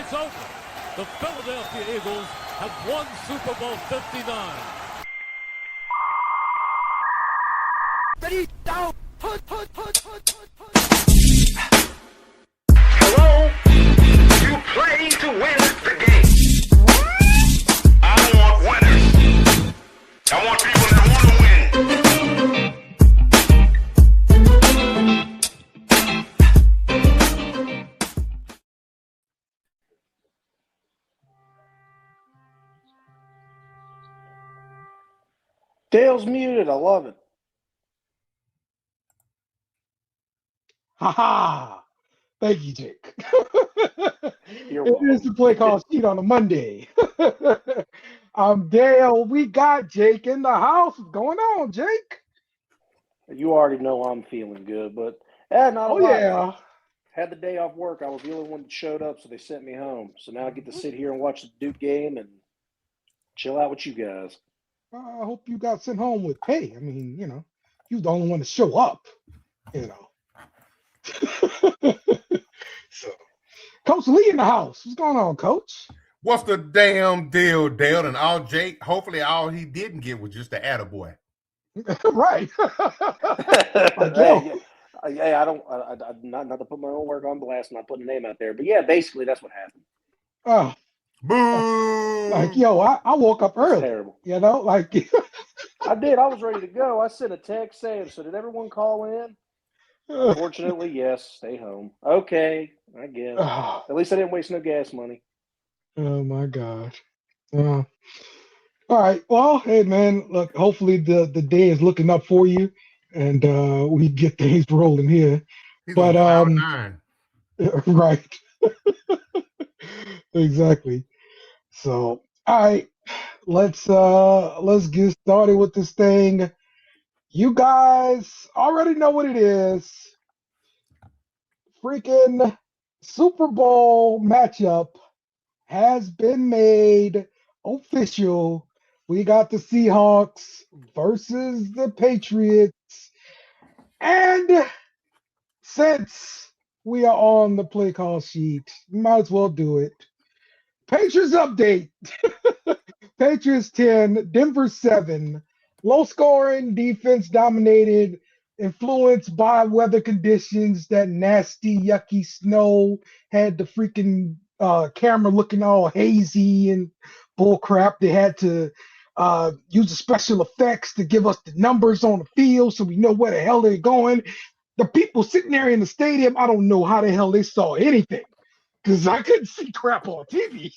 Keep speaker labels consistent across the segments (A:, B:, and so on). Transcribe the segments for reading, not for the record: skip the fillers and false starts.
A: It's over. The Philadelphia Eagles have won Super Bowl 59.
B: Ready, down, put.
C: Hello? You play to win the game. I want winners. I want people that want to win.
D: Dale's muted. I love it.
E: Ha! Thank you, Jake.
D: You're
E: It is
D: welcome.
E: the play call sheet on a Monday. I'm Dale. We got Jake in the house. What's going on, Jake?
D: You already know I'm feeling good, but not a
E: Oh,
D: lot.
E: yeah.
D: Had the day off work. I was the only one that showed up, so they sent me home. So now I get to sit here and watch the Duke game and chill out with you guys.
E: I hope you got sent home with pay. I mean, you're the only one to show up, So, Coach Lee in the house. What's going on, Coach?
F: What's the damn deal, Dale? And all Jake, hopefully all he didn't get was just the attaboy.
E: Right.
D: Hey, I don't, not to put my own work on blast, not putting a name out there, but yeah, basically that's what happened.
E: Oh,
F: Boo!
E: I woke up
D: It's
E: early.
D: terrible.
E: I
D: did. I was ready to go. I sent a text saying, so did everyone call in? Unfortunately, yes. Stay home. Okay, I guess. At least I didn't waste no gas money.
E: Oh my God. All right. Well, hey man, look, hopefully the day is looking up for you and we get things rolling here.
F: He's
E: But
F: on cloud 9.
E: right. Exactly. So, all right, let's get started with this thing. You guys already know what it is. Freaking Super Bowl matchup has been made official. We got the Seahawks versus the Patriots. And since we are on the play call sheet, might as well do it. Patriots update. Patriots 10, Denver 7. Low scoring, defense dominated, influenced by weather conditions. That nasty, yucky snow had the freaking camera looking all hazy and bull crap. They had to use the special effects to give us the numbers on the field so we know where the hell they're going. The people sitting there in the stadium, I don't know how the hell they saw anything because I couldn't see crap on TV.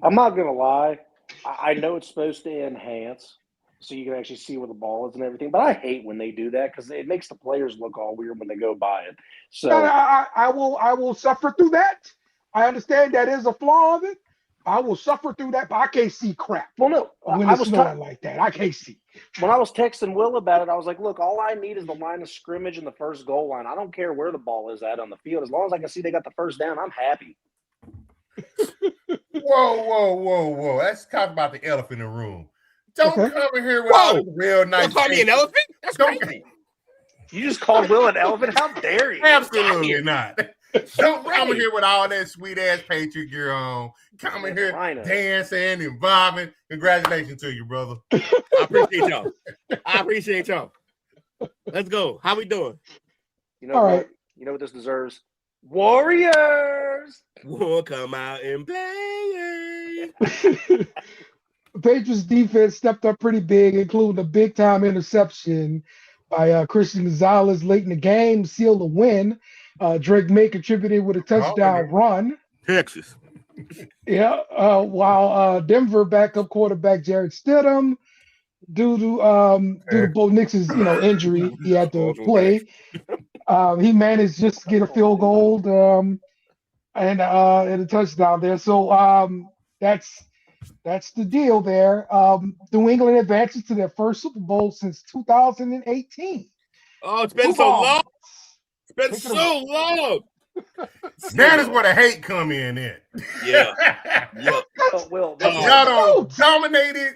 D: I'm not going to lie. I know it's supposed to enhance so you can actually see where the ball is and everything, but I hate when they do that because it makes the players look all weird when they go by it. So
E: I will suffer through that. I understand that is a flaw of it. I will suffer through that, but I can't see crap.
D: Well, no,
E: when it's snowing like that, I can't see.
D: When I was texting Will about it, I was like, look, all I need is the line of scrimmage and the first goal line. I don't care where the ball is at on the field. As long as I can see they got the first down, I'm happy.
F: Whoa. Let's talk about the elephant in the room. Don't come in here with all this real nice.
B: Don't call me an elephant? That's crazy.
D: You just called Will an elephant? How dare you?
F: Absolutely not. Don't come in here with all that sweet ass Patriot gear on. Come in here dancing and vibing. Congratulations to you, brother.
B: I appreciate y'all. Let's go. How we doing?
D: You know what? You know what this deserves? Warriors!
B: We'll come out and play.
E: Patriots defense stepped up pretty big, including a big-time interception by Christian Gonzalez late in the game, sealed the win. Drake May contributed with a touchdown run.
B: Texas.
E: Yeah, while Denver backup quarterback Jared Stidham, due to Bo Nix's injury, he had to play. He managed just to get a field goal and a touchdown there. So that's the deal there. New England advances to their first Super Bowl since 2018.
B: Oh, it's been so long. It's been so long.
F: That is where the hate come in.
B: Yeah.
F: Y'all dominated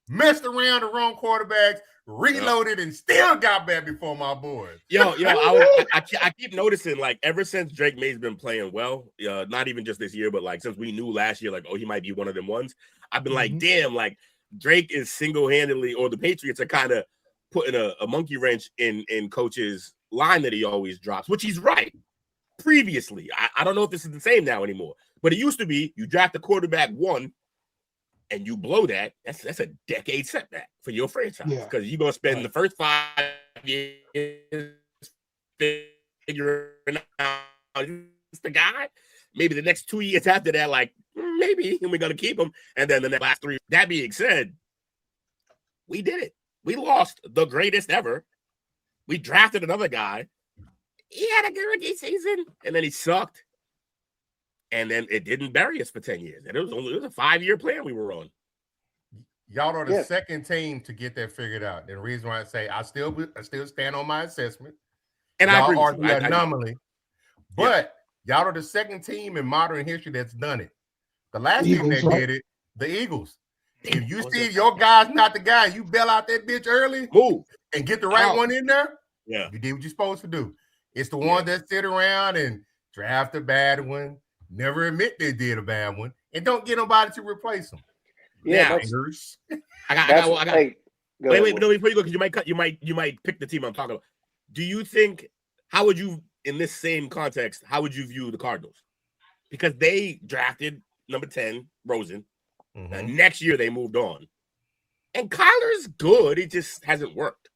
F: messed around the wrong quarterbacks, reloaded, and still got back before my boys.
B: I keep noticing, like, ever since Drake May's been playing well, not even just this year, but like since we knew last year, like, oh, he might be one of them ones. I've been like, damn, like Drake is single-handedly, or the Patriots are kind of putting a monkey wrench in Coach's line that he always drops, which he's right. Previously, I don't know if this is the same now anymore, but it used to be you draft the quarterback 1. And you blow that, that's a decade setback for your franchise because you're going to spend the first 5 years figuring out the guy. Maybe the next 2 years after that, like, maybe, and we're going to keep him. And then the last 3. That being said, we did it. We lost the greatest ever. We drafted another guy. He had a good rookie season, and then he sucked. And then it didn't bury us for 10 years. And it was a 5-year plan we were on.
F: Y'all are the second team to get that figured out. And the reason why I say I still stand on my assessment.
B: And
F: y'all are the anomaly. But y'all are the second team in modern history that's done it. The last team that did it, the Eagles. If you see your guy's not the guy, you bail out that bitch early, move, and get the right one in there. Yeah, you did what you're supposed to do. It's the one that sit around and draft a bad one. Never admit they did a bad one, and don't get nobody to replace them.
B: Yeah, I got. Wait, no, before you go, because you might pick the team I'm talking about. Do you think? How would you, in this same context, how would you view the Cardinals? Because they drafted number 10, Rosen. And next year they moved on, and Kyler's good. He just hasn't worked.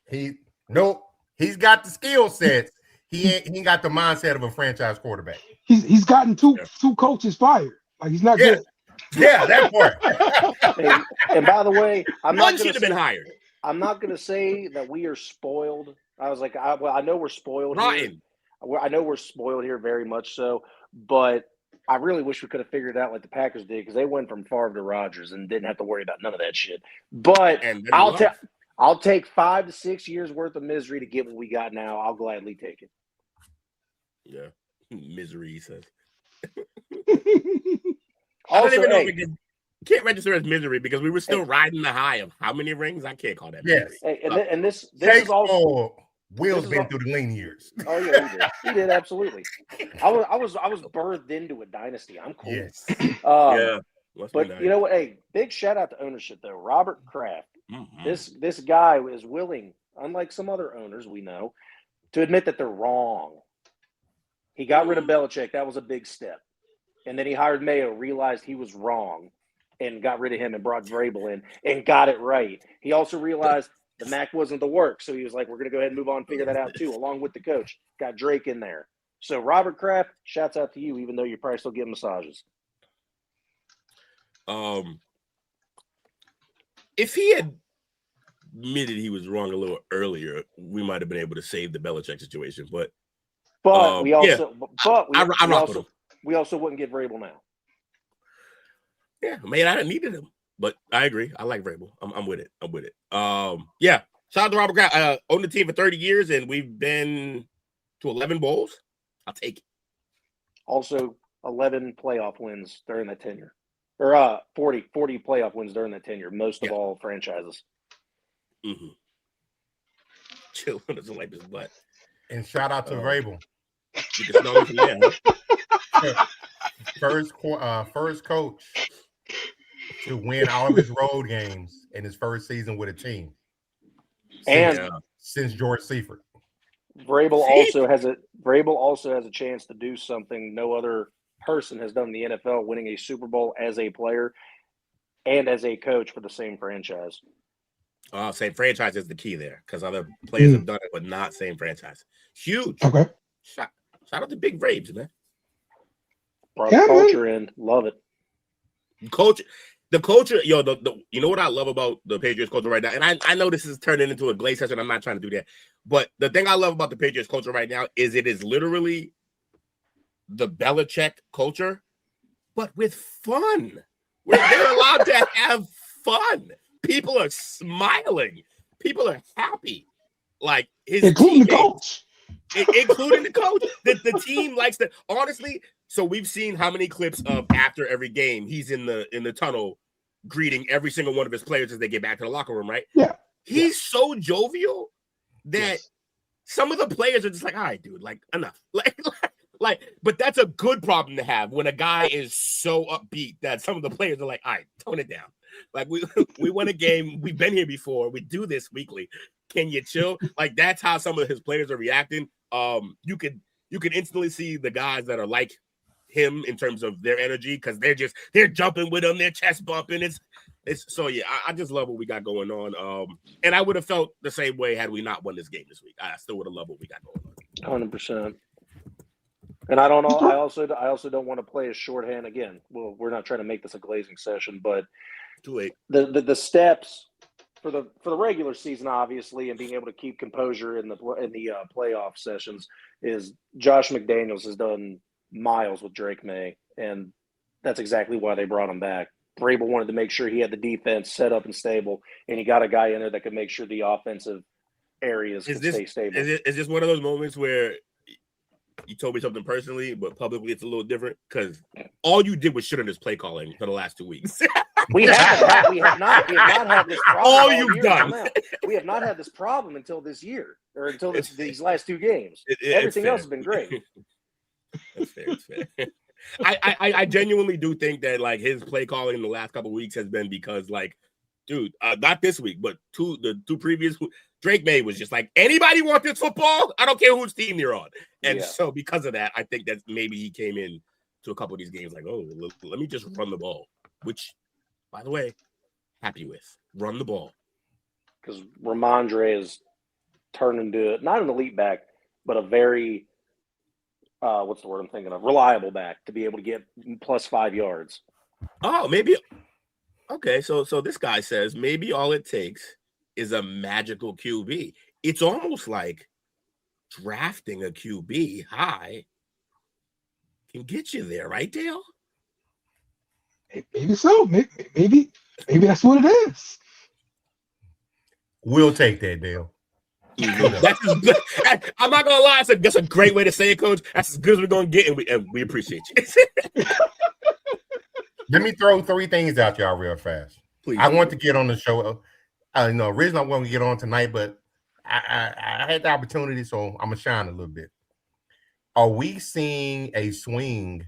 F: He's got the skill sets. He ain't got the mindset of a franchise quarterback.
E: He's gotten two coaches fired. Like, he's not good.
F: Yeah, that part.
D: and by the way,
B: one should have been hired.
D: I'm not going to say that we are spoiled. I was like, I know we're spoiled here. I know we're spoiled here very much so, but I really wish we could have figured it out like the Packers did, because they went from Favre to Rodgers and didn't have to worry about none of that shit. But I'll take 5 to 6 years worth of misery to get what we got now. I'll gladly take it.
B: Yeah. Misery, he says.
D: Also,
B: I don't even know if it can't register as misery, because we were still riding the high of how many rings? I can't call that misery.
D: And this is also
F: Will's been through the lean years.
D: Oh yeah, he did absolutely. I was birthed into a dynasty. I'm cool.
F: Yes.
D: But you know what? Hey, big shout out to ownership though. Robert Kraft. This guy is willing, unlike some other owners we know, to admit that they're wrong. He got rid of Belichick. That was a big step. And then he hired Mayo, realized he was wrong, and got rid of him and brought Vrabel in and got it right. He also realized the Mac wasn't the work. So he was like, we're going to go ahead and move on and figure that out too, along with the coach. Got Drake in there. So Robert Kraft, shouts out to you, even though you're probably still getting massages.
B: If he had admitted he was wrong a little earlier, we might have been able to save the Belichick situation. But
D: we also wouldn't get Vrabel now.
B: Yeah, man, I didn't needed him, but I agree. I like Vrabel. I'm with it. Yeah. Shout out to Robert Kraft. Owned the team for 30 years, and we've been to 11 bowls. I'll take it.
D: Also, 11 playoff wins during that tenure, or 40 playoff wins during that tenure. Most of all franchises.
B: Chill doesn't wipe his butt.
F: And shout out to Vrabel.
B: You can smell him from there.
F: First coach to win all of his road games in his first season with a team. Since George Seifert.
D: Vrabel also has a chance to do something no other person has done in the NFL, winning a Super Bowl as a player and as a coach for the same franchise.
B: Same franchise is the key there, because other players have done it, but not same franchise. Huge.
E: Okay.
B: Shout out to Big Braves, man.
D: Brought the culture in. Love it.
B: The culture, you know what I love about the Patriots culture right now? And I know this is turning into a Glaze session. I'm not trying to do that. But the thing I love about the Patriots culture right now is it is literally the Belichick culture, but with fun. Where they're allowed to have fun. People are smiling. People are happy. Like
E: including the coach.
B: Including the coach. The team likes to, honestly. So we've seen how many clips of after every game he's in the tunnel greeting every single one of his players as they get back to the locker room, right?
E: Yeah.
B: He's so jovial that some of the players are just like, all right, dude, like enough. Like, but that's a good problem to have when a guy is so upbeat that some of the players are like, all right, tone it down. Like we won a game, we've been here before, we do this weekly. Can you chill? Like that's how some of his players are reacting. You could instantly see the guys that are like him in terms of their energy because they're jumping with him, they're chest bumping. It's so yeah, I just love what we got going on. And I would have felt the same way had we not won this game this week. I still would have loved what we got going on.
D: 100%. And I don't know. I also don't want to play a shorthand again. Well, we're not trying to make this a glazing session, but
B: too late.
D: The steps for the regular season, obviously, and being able to keep composure in the playoff sessions is Josh McDaniels has done miles with Drake May, and that's exactly why they brought him back. Vrabel wanted to make sure he had the defense set up and stable, and he got a guy in there that could make sure the offensive areas could stay stable.
B: Is this one of those moments where you told me something personally, but publicly it's a little different? Because all you did was shit on his play calling for the last 2 weeks.
D: We have not had this problem.
B: All you've done.
D: We have not had this problem until this year, or until these last 2 games. Everything else has been great.
B: That's fair. It's fair. I genuinely do think that like his play calling in the last couple of weeks has been because like, dude, not this week, but the two previous. Drake May was just like, anybody want this football? I don't care whose team you're on. And so because of that, I think that maybe he came in to a couple of these games like, oh, let me just run the ball, which, by the way, happy with. Run the ball.
D: Because Ramondre is turned into not an elite back, but a very, what's the word I'm thinking of? Reliable back to be able to get plus 5 yards.
B: Oh, maybe. Okay, so this guy says maybe all it takes is a magical QB. It's almost like drafting a QB high can get you there, right, Dale?
E: Maybe so. Maybe that's what it is.
F: We'll take that, Dale.
B: That's as good. I'm not gonna lie. That's a great way to say it, Coach. That's as good as we're gonna get, and we appreciate you.
F: Let me throw 3 things out y'all real fast.
B: Please.
F: I want to get on the show. Originally I wanted to get on tonight, but I had the opportunity, so I'm gonna shine a little bit. Are we seeing a swing?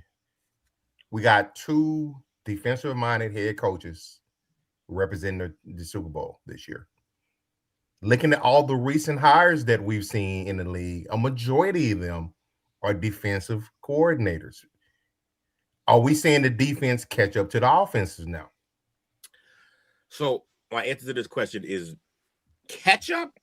F: We got 2 defensive-minded head coaches representing the Super Bowl this year. Looking at all the recent hires that we've seen in the league, a majority of them are defensive coordinators. Are we seeing the defense catch up to the offenses now?
B: So my answer to this question is catch up.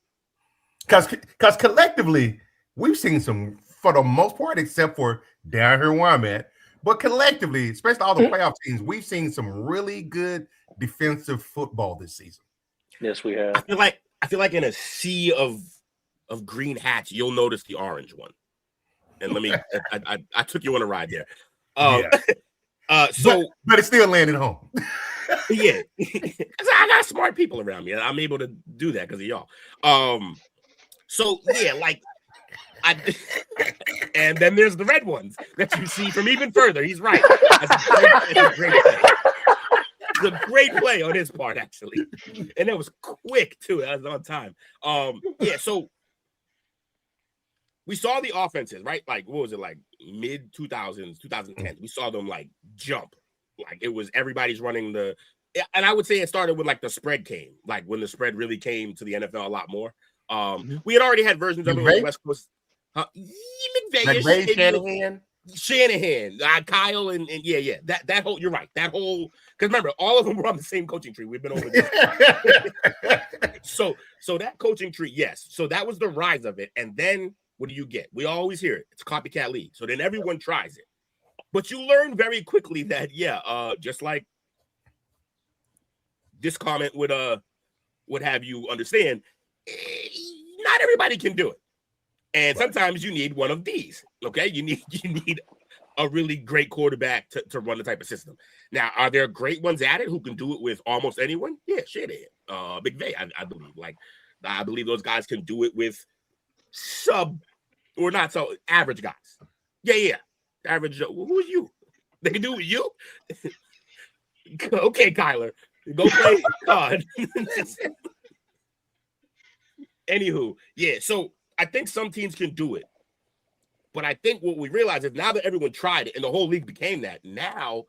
F: Because collectively, we've seen some, for the most part, except for down here where I'm at, but collectively, especially all the playoff teams, we've seen some really good defensive football this season.
D: Yes, we have.
B: I feel like in a sea of green hats, you'll notice the orange one. And let me, I took you on a ride there.
F: But it still landed home.
B: Yeah, I got smart people around me. I'm able to do that because of y'all. So yeah, like and then there's the red ones that you see from even further. He's right. That's a great play. It's a great play on his part, actually, and that was quick too. That was on time. Yeah. So we saw the offenses, right? Like, what was it, like mid 2000s, 2010? We saw them like jump. Like it was everybody's running the, and I would say it started with like the spread came, like when the spread really came to the NFL a lot more. We had already had versions of it on the West Coast.
F: McVay,
B: Shanahan, Kyle, and yeah, that whole, you're right. That whole, because remember, all of them were on the same coaching tree. We've been over this. So that coaching tree, yes. So that was the rise of it. And then what do you get? We always hear it. It's a copycat league. So then everyone tries it. But you learn very quickly that, just like this comment would have you understand, not everybody can do it. And sometimes you need one of these, okay? You need a really great quarterback to run the type of system. Now, are there great ones at it who can do it with almost anyone? Yeah, shit. McVay, I believe. Like, I believe those guys can do it with sub or not so average guys. Yeah. Average Joe. Who's you? They can do it with you? Okay, Kyler. Go play God. Anywho, yeah. So I think some teams can do it, but I think what we realize is now that everyone tried it and the whole league became that. Now,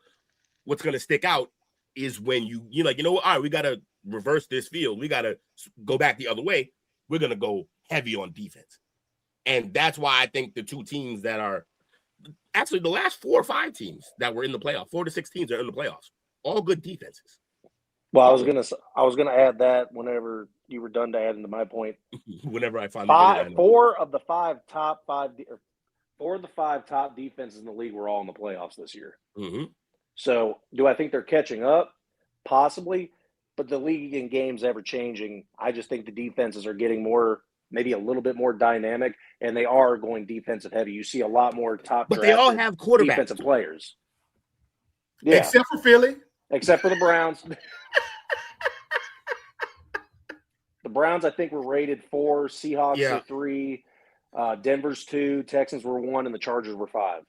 B: what's going to stick out is when you're like, you know what? All right, we got to reverse this field. We got to go back the other way. We're going to go heavy on defense, and that's why I think the two teams that are actually the last 4 or 5 teams that were in the playoffs, 4 to 6 teams are in the playoffs, all good defenses.
D: Well, I was gonna add that whenever you were done to add into my point.
B: Whenever I find
D: 4 of the 5 top defenses in the league were all in the playoffs this year.
B: Mm-hmm.
D: So, do I think they're catching up? Possibly, but the league and games ever changing. I just think the defenses are getting more, maybe a little bit more dynamic, and they are going defensive heavy. You see a lot more top,
B: but they all have quarterbacks,
D: defensive players. Yeah,
F: except for Philly,
D: except for the Browns. The Browns, I think, were rated 4. Seahawks are 3. Denver's 2. Texans were 1, and the Chargers were 5.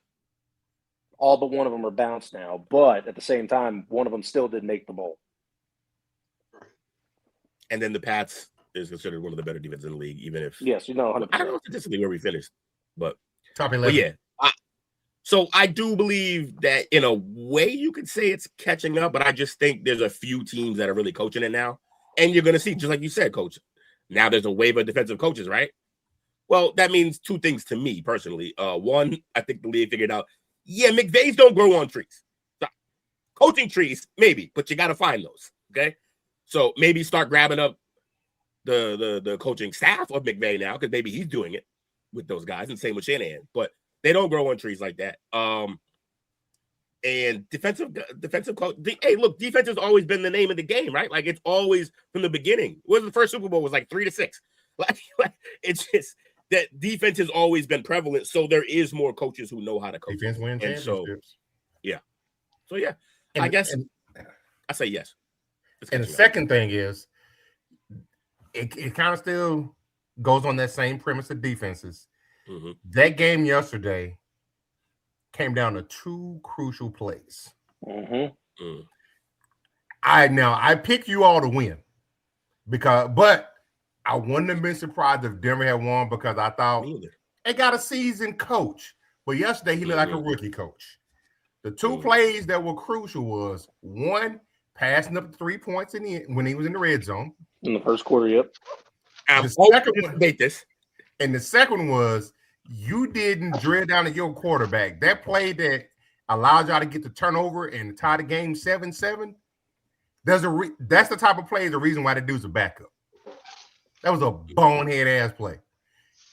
D: All but one of them are bounced now, but at the same time, one of them still did make the bowl.
B: And then the Pats is considered one of the better defenses in the league, even if
D: 100%.
B: I don't know statistically where we finished, but
F: top 11.
B: But yeah, so I do believe that in a way you could say it's catching up, but I just think there's a few teams that are really coaching it now, and you're going to see, just like you said, Coach. Now there's a wave of defensive coaches, right? Well, that means 2 things to me personally. One, I think the league figured out, McVays don't grow on trees. Coaching trees, maybe, but you got to find those. Okay, so maybe start grabbing up the coaching staff of McVay now, because maybe he's doing it with those guys, and same with Shanahan. But they don't grow on trees like that. And defensive coach. Hey, look, defense has always been the name of the game, right? Like, it's always from the beginning. What was the first Super Bowl? Was like 3-6. Like it's just that defense has always been prevalent. So there is more coaches who know how to coach.
F: Defense win championships.
B: So yeah, I guess I say yes.
F: And the second thing is, it kind of still goes on that same premise of defenses.
B: Mm-hmm.
F: That game yesterday came down to 2 crucial plays.
D: Mm-hmm.
B: Mm.
F: I pick you all to win but I wouldn't have been surprised if Denver had won, because I thought they got a seasoned coach. But yesterday he looked like a rookie coach. The 2 plays that were crucial was, 1, passing up 3 points when he was in the red zone.
D: In the first quarter, yep.
B: The
F: second one was, you didn't drill down to your quarterback. That play that allowed y'all to get the turnover and tie the game 7-7. That's the type of play, the reason why the dude's a backup. That was a bonehead ass play.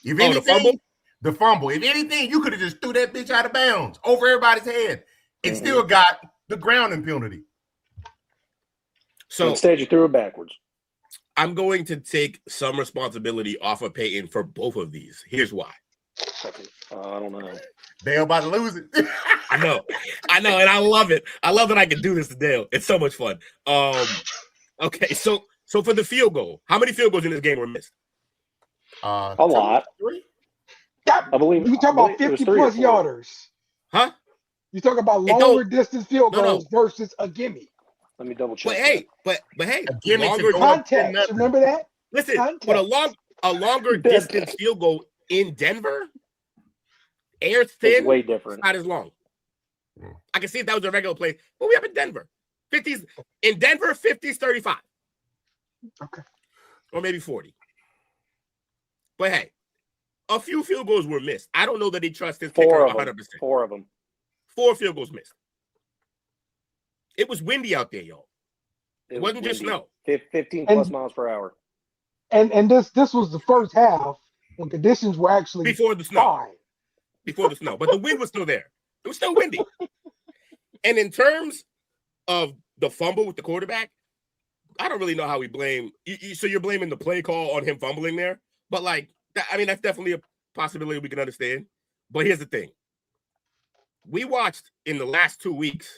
F: If anything, the fumble. If anything, you could have just threw that bitch out of bounds over everybody's head. It still got the grounding penalty.
B: So
D: instead, you threw it backwards.
B: I'm going to take some responsibility off of Peyton for both of these. Here's why.
D: I don't know.
F: Dale about to lose it.
B: I know, and I love it. I love that I can do this to Dale. It's so much fun. Okay, so for the field goal, how many field goals in this game were missed?
D: A lot.
F: 3?
E: I believe you talk about 50-plus yarders.
B: Huh?
E: You talk about longer distance field goals versus a gimme.
D: Let me double check.
B: But hey,
F: longer
E: context. Remember that?
B: Listen,
E: context.
B: But a longer distance field goal in Denver, air thin,
D: way different.
B: Not as long. I can see if that was a regular play, but we up in Denver. 50s in Denver, 50s, 35.
E: Okay.
B: Or maybe 40. But hey, a few field goals were missed. I don't know that he trusts his kicker 100%.
D: 4 of them.
B: 4 field goals missed. It was windy out there, y'all. It wasn't just snow.
D: 15 plus miles per hour.
E: And this was the first half when conditions were actually
B: before the snow.
E: fine.
B: Before the snow. But the wind was still there. It was still windy. And in terms of the fumble with the quarterback, I don't really know how we blame. So you're blaming the play call on him fumbling there? But that's definitely a possibility we can understand. But here's the thing. We watched in the last 2 weeks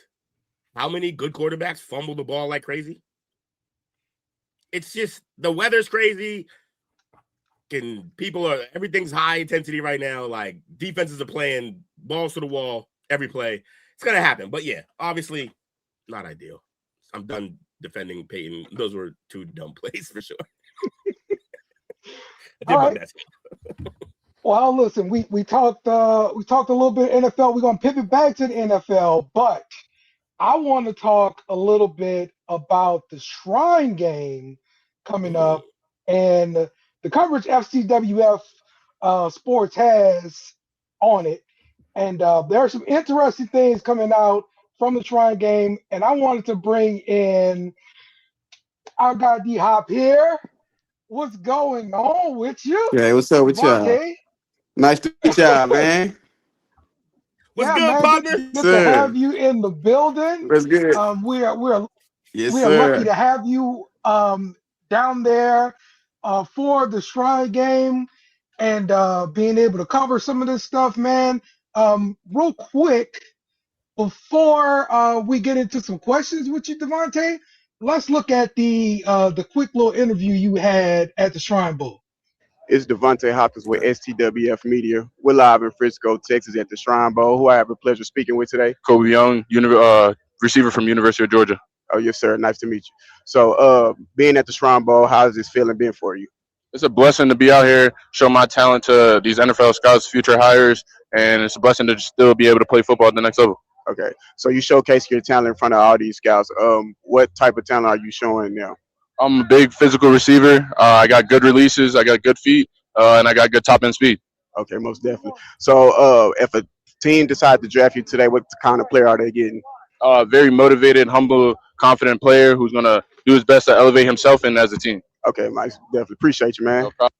B: how many good quarterbacks fumble the ball like crazy. It's just the weather's crazy. And everything's high intensity right now. Like, defenses are playing balls to the wall every play. It's going to happen. But yeah, obviously not ideal. I'm done defending Peyton. Those were two dumb plays for sure. I did
E: All
B: my
E: right.
B: best.
E: Well, listen, we talked a little bit NFL. We're gonna pivot back to the NFL, but I want to talk a little bit about the Shrine game coming up and the coverage STWF Sports has on it. And there are some interesting things coming out from the Shrine game, and I wanted to bring in our guy D Hop here. What's going on with you?
G: Yeah, what's up with y'all?
E: Devontae?
G: Nice to meet y'all, man.
B: What's
E: Yeah,
B: good,
E: man,
B: partner?
E: good to have you in the building.
G: That's good.
E: We're
G: Yes,
E: we are
G: sir.
E: lucky to have you down there for the Shrine game and being able to cover some of this stuff, man. Real quick, before we get into some questions with you, Devontae, let's look at the quick little interview you had at the Shrine Bowl.
G: It's Devontae Hopkins with STWF Media. We're live in Frisco, Texas at the Shrine Bowl. Who I have the pleasure of speaking with today?
H: Kobe Young, receiver from University of Georgia.
G: Oh, yes, sir. Nice to meet you. So, being at the Shrine Bowl, how's this feeling been for you?
H: It's a blessing to be out here, show my talent to these NFL scouts, future hires, and it's a blessing to still be able to play football at the next level.
G: Okay. So you showcase your talent in front of all these scouts. What type of talent are you showing now?
H: I'm a big physical receiver. I got good releases, I got good feet, and I got good top end speed.
G: Okay, most definitely. So, if a team decides to draft you today, what kind of player are they getting?
H: Very motivated, humble, confident player who's going to do his best to elevate himself and as a team.
G: Okay, Mike, definitely appreciate you, man.
H: No problem.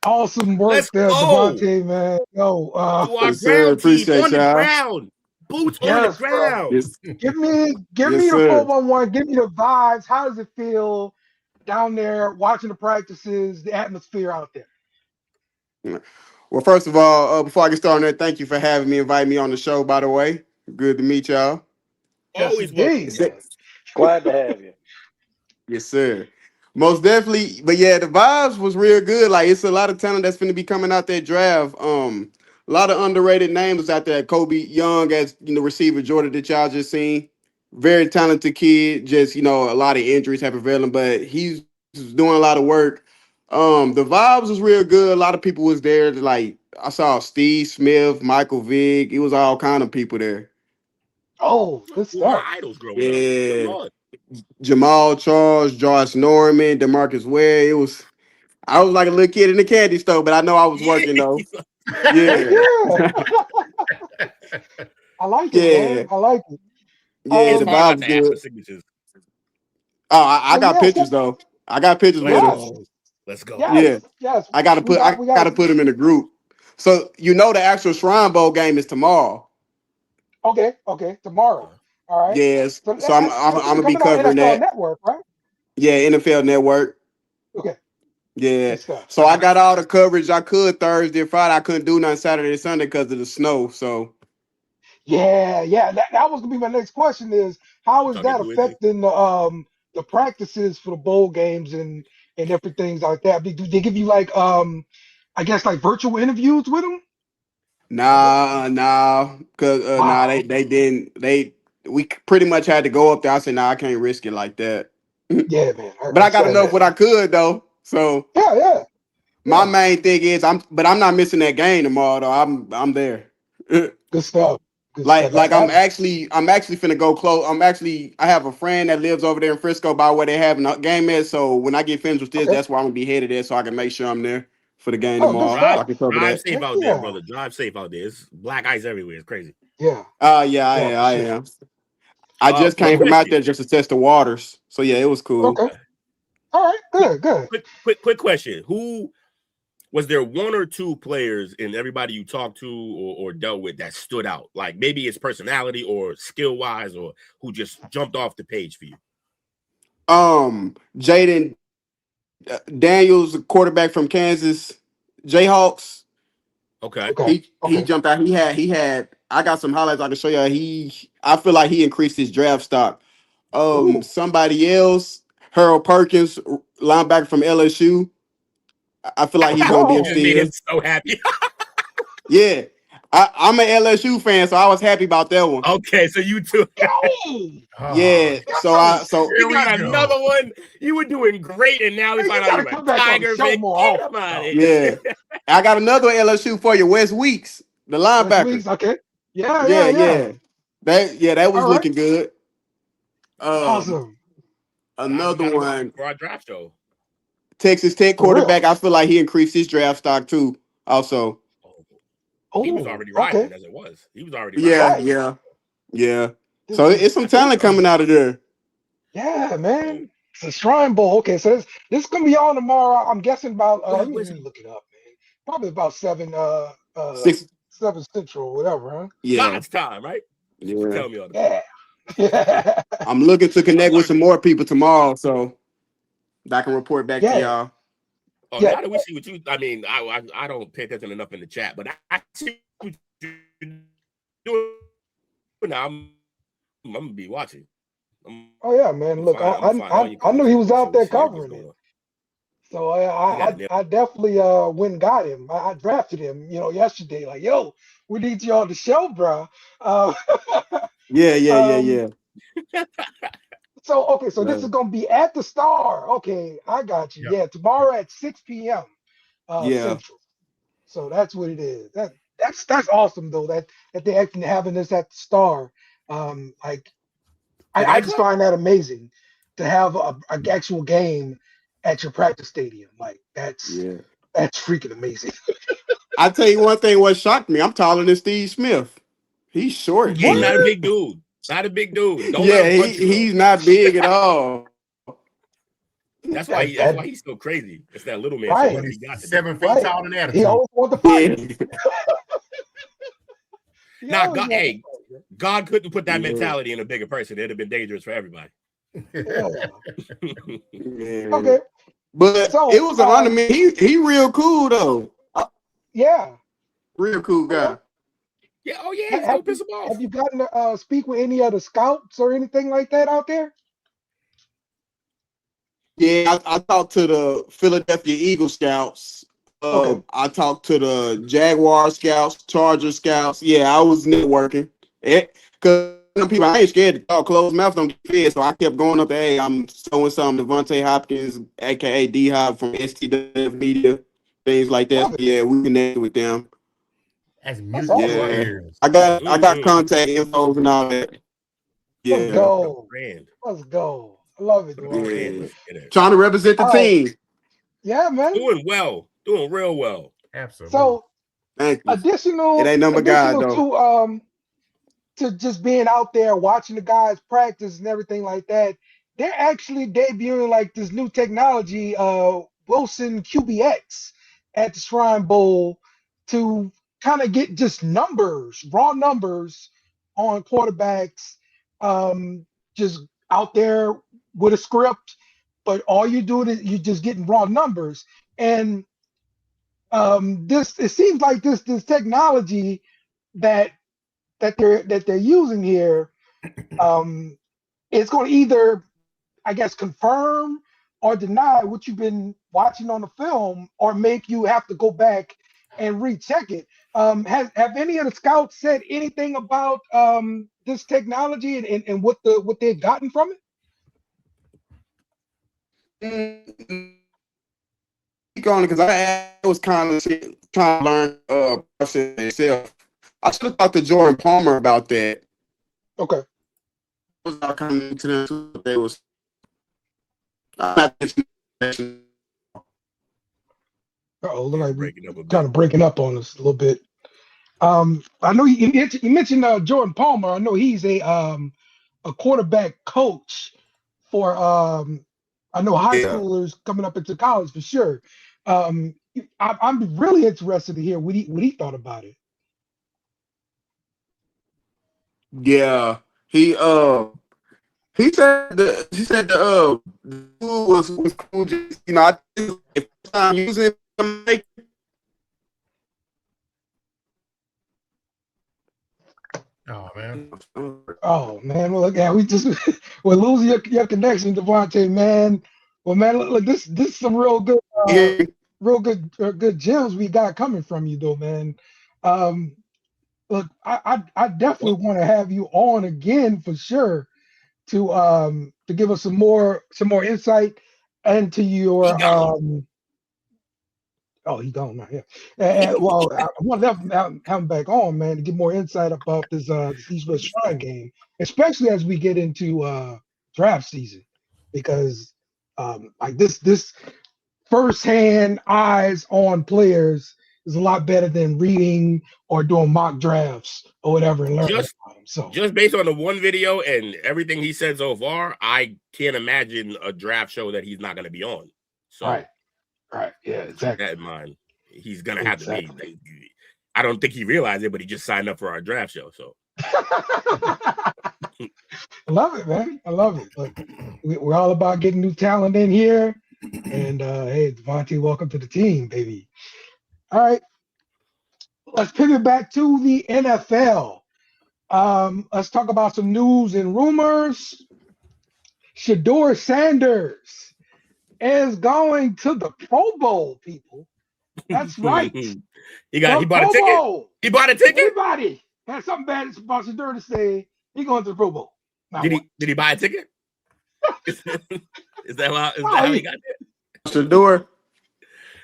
E: Awesome work
B: Let's
E: there,
B: go.
E: Devontae, man.
B: To our
G: Yes, sir.
B: ground team
G: Appreciate
B: on the
G: y'all.
B: ground. Boots on the
E: Yes, bro.
B: ground.
G: Yes,
E: Give me
G: Yes,
E: the
G: sir.
E: 411. Give me the vibes. How does it feel down there watching the practices, the atmosphere out there?
G: Well, first of all, before I get started, on that, thank you for having me, inviting me on the show. By the way, good to meet y'all.
E: Yes,
B: Always welcome.
E: indeed.
G: Yes,
D: Glad to have you.
G: yes, sir. Most definitely, but yeah, the vibes was real good. Like it's a lot of talent that's going to be coming out that draft. A lot of underrated names out there. Kobe Young, as receiver Jordan that y'all just seen, very talented kid. Just a lot of injuries have prevailed him, but he's doing a lot of work. The vibes was real good. A lot of people was there. Like I saw Steve Smith, Michael Vick. It was all kind of people there.
E: Oh, good
B: Who are
E: stuff.
B: my idols growing up? Good
G: Yeah,
B: Lord.
G: Jamal Charles, Josh Norman, DeMarcus Ware. I was like a little kid in the candy store, but I know I was working though. Yeah,
E: Yeah. I like it,
G: yeah,
E: man. I like it.
G: yeah.
B: It's
G: The
B: hard not
G: vibes
B: to ask for
G: good.
B: signatures.
G: Oh, I got
E: yes,
G: pictures though. I got pictures with
B: Let's
G: him.
B: go. Let's go.
E: yes,
G: Yeah,
E: yes.
G: I gotta
E: We
G: put him in a group. So the actual Shrine Bowl game is tomorrow.
E: Okay, tomorrow. All right.
G: Yes,
E: So
G: so I'm
E: that's
G: gonna be
E: coming on
G: covering
E: NFL
G: that.
E: Network, right?
G: Yeah, NFL Network.
E: Okay,
G: Yeah.
E: good stuff.
G: So I got all the coverage I could Thursday, Friday. I couldn't do nothing Saturday, Sunday because of the snow. So
E: Yeah. That was gonna be my next question is how is
B: Talking
E: that
B: to anything.
E: affecting the practices for the bowl games and everything like that? Do they give you like I guess like virtual interviews with them?
G: nah, cause
E: Wow.
G: they didn't. We pretty much had to go up there. I said, nah, I can't risk it like that.
E: Yeah, man.
G: But I got
E: saw
G: enough
E: that.
G: what I could though. So
E: Yeah.
G: my main thing is I'm not missing that game tomorrow though. I'm there.
E: Good stuff. Good
G: Like
E: stuff.
G: I'm actually finna go close. I have a friend that lives over there in Frisco by where they having a game at. So when I get finished with this,
E: Okay.
G: that's where I'm gonna be headed at so I can make sure I'm there for the game
E: Oh, good
G: tomorrow.
E: stuff.
G: So I can cover
B: Drive
G: that.
B: safe out
E: Yeah.
B: there, brother. Drive safe out there. It's black ice everywhere. It's crazy.
E: Yeah.
G: Yeah, I
E: sure.
G: am. I just
B: Quick
G: came from out
B: question.
G: there just to test the waters. So yeah, it was cool.
E: Okay. All right. Good.
B: Quick question. Who was there one or two players in everybody you talked to or dealt with that stood out? Like maybe it's personality or skill wise, or who just jumped off the page for you?
G: Jaden Daniels, the quarterback from Kansas Jayhawks.
B: Okay.
G: He jumped out. He had. I got some highlights I can show you. I feel like he increased his draft stock.
E: Ooh.
G: Somebody else, Harold Perkins, linebacker from LSU. I feel like he's gonna be a
B: This made
G: steal.
B: him so happy.
G: Yeah, I'm an LSU fan, so I was happy about that one.
B: Okay, so you too.
G: Yeah. So
B: you got another one. You were doing great, and now we find out you're a Tiger fan. Get him out of here.
G: Yeah. I got another LSU for you, Wes Weeks, the linebacker.
E: Wes Weeks, okay. Yeah.
G: That was looking good.
E: Awesome.
G: Another one
B: for our draft show.
G: Texas Tech quarterback. I feel like he increased his draft stock too. Also,
B: he was already rising as it was. He was already rising.
G: Yeah. So it's some talent coming out of there.
E: Yeah, man. It's a Shrine Bowl. Okay, so this is gonna be on tomorrow. I'm guessing about let me look it up, man. Probably about 7 Central, whatever, huh?
B: Yeah. God's time, right?
G: Yeah.
B: Tell me all that.
E: Yeah.
G: I'm looking to connect with some more people tomorrow, so I can report back to y'all.
B: Oh, now that we see what you, I mean, I don't pay attention enough in the chat, but I see what you're doing now. I'm gonna be watching.
E: Oh yeah, man. Look, I knew he was out there covering it. So I definitely went and got him. I drafted him, yesterday. Like, yo, we need you on the show, bro.
G: Yeah.
E: So this is gonna be at the Star. Okay, I got you. Yeah, tomorrow at 6 p.m. Central. So that's what it is. That's awesome though. That they actually having this at the Star. I just find that amazing to have an actual game at your practice stadium. Like that's freaking amazing.
G: I'll tell you one thing. What shocked me? I'm taller than Steve Smith. He's short.
B: Yeah, he's not a big dude. Not a big dude. Don't
G: he's not big at all.
B: That's why he's so crazy. It's that little man.
E: Right.
B: So he got
F: 7 feet tall than attitude.
E: He always wants to fight.
B: Now, God couldn't put that mentality in a bigger person. It'd have been dangerous for everybody.
E: Okay.
G: But it was an honor, man. He real cool though.
E: Yeah.
G: Real cool guy.
B: Yeah. Oh yeah. He's gonna piss him off.
E: Have you gotten to speak with any other scouts or anything like that out there?
G: Yeah, I talked to the Philadelphia Eagle scouts. I talked to the Jaguar scouts, Charger scouts. Yeah, I was networking. Because people, I ain't scared to talk. Closed mouth don't get fed, so I kept going up to, hey, I'm so-and-so, Devontae Hopkins, a.k.a. D-Hop from STWF Media, things like that. Yeah, we connected with them.
F: That's music.
G: Yeah, I got contact info and all that. Yeah.
E: Let's go. I love it.
G: Yeah. Trying to represent the team.
E: Yeah, man.
B: Doing well. Doing real well.
F: Absolutely.
E: So,
G: it ain't number guy though.
E: To just being out there watching the guys practice and everything like that, they're actually debuting like this new technology, Wilson QBX, at the Shrine Bowl to kind of get just raw numbers on quarterbacks, just out there with a script, but all you do is you're just getting raw numbers. And it seems like this technology that they're using here, it's going to either, I guess, confirm or deny what you've been watching on the film, or make you have to go back and recheck it. Have any of the scouts said anything about this technology and what they've gotten from
G: it? Because I was kind of trying to learn process itself. I should have talked to Jordan Palmer about that.
E: Okay.
G: I was coming to them too. They was
E: kind of breaking up on us a little bit. I know you mentioned Jordan Palmer. I know he's a quarterback coach for I know high schoolers coming up into college for sure. I'm really interested to hear what he thought about it.
G: Yeah, he said the tool was cool. Just, I think if I'm using it to make.
E: Oh man, well, look, we're losing your connection, Devontae, man. Well, man, look, this is some real good, good gems we got coming from you, though, man. look, I definitely want to have you on again for sure to give us some more insight into your Oh, he's gone now. Yeah. Well, I want to have him back on, man, to get more insight about this East West Shrine game, especially as we get into draft season, because like this firsthand eyes on players is a lot better than reading or doing mock drafts or whatever and learning about them. So
B: just based on the one video and everything he said so far, I can't imagine a draft show that he's not going to be on. So
E: Right. Yeah, exactly.
B: Keep that in mind. He's gonna have to be. I don't think he realized it, but he just signed up for our draft show. So
E: I love it, man. I love it. Look, we're all about getting new talent in here. And hey, Devontae, welcome to the team, baby. All right. Let's pivot back to the NFL. Let's talk about some news and rumors. Shedeur Sanders is going to the Pro Bowl, people. That's right.
B: He bought a ticket.
E: Bowl.
B: He bought a ticket.
E: Everybody has something bad about Shedeur to say. He's going to the Pro Bowl.
B: Did he buy a ticket? Is that how he got there?
G: Shedeur.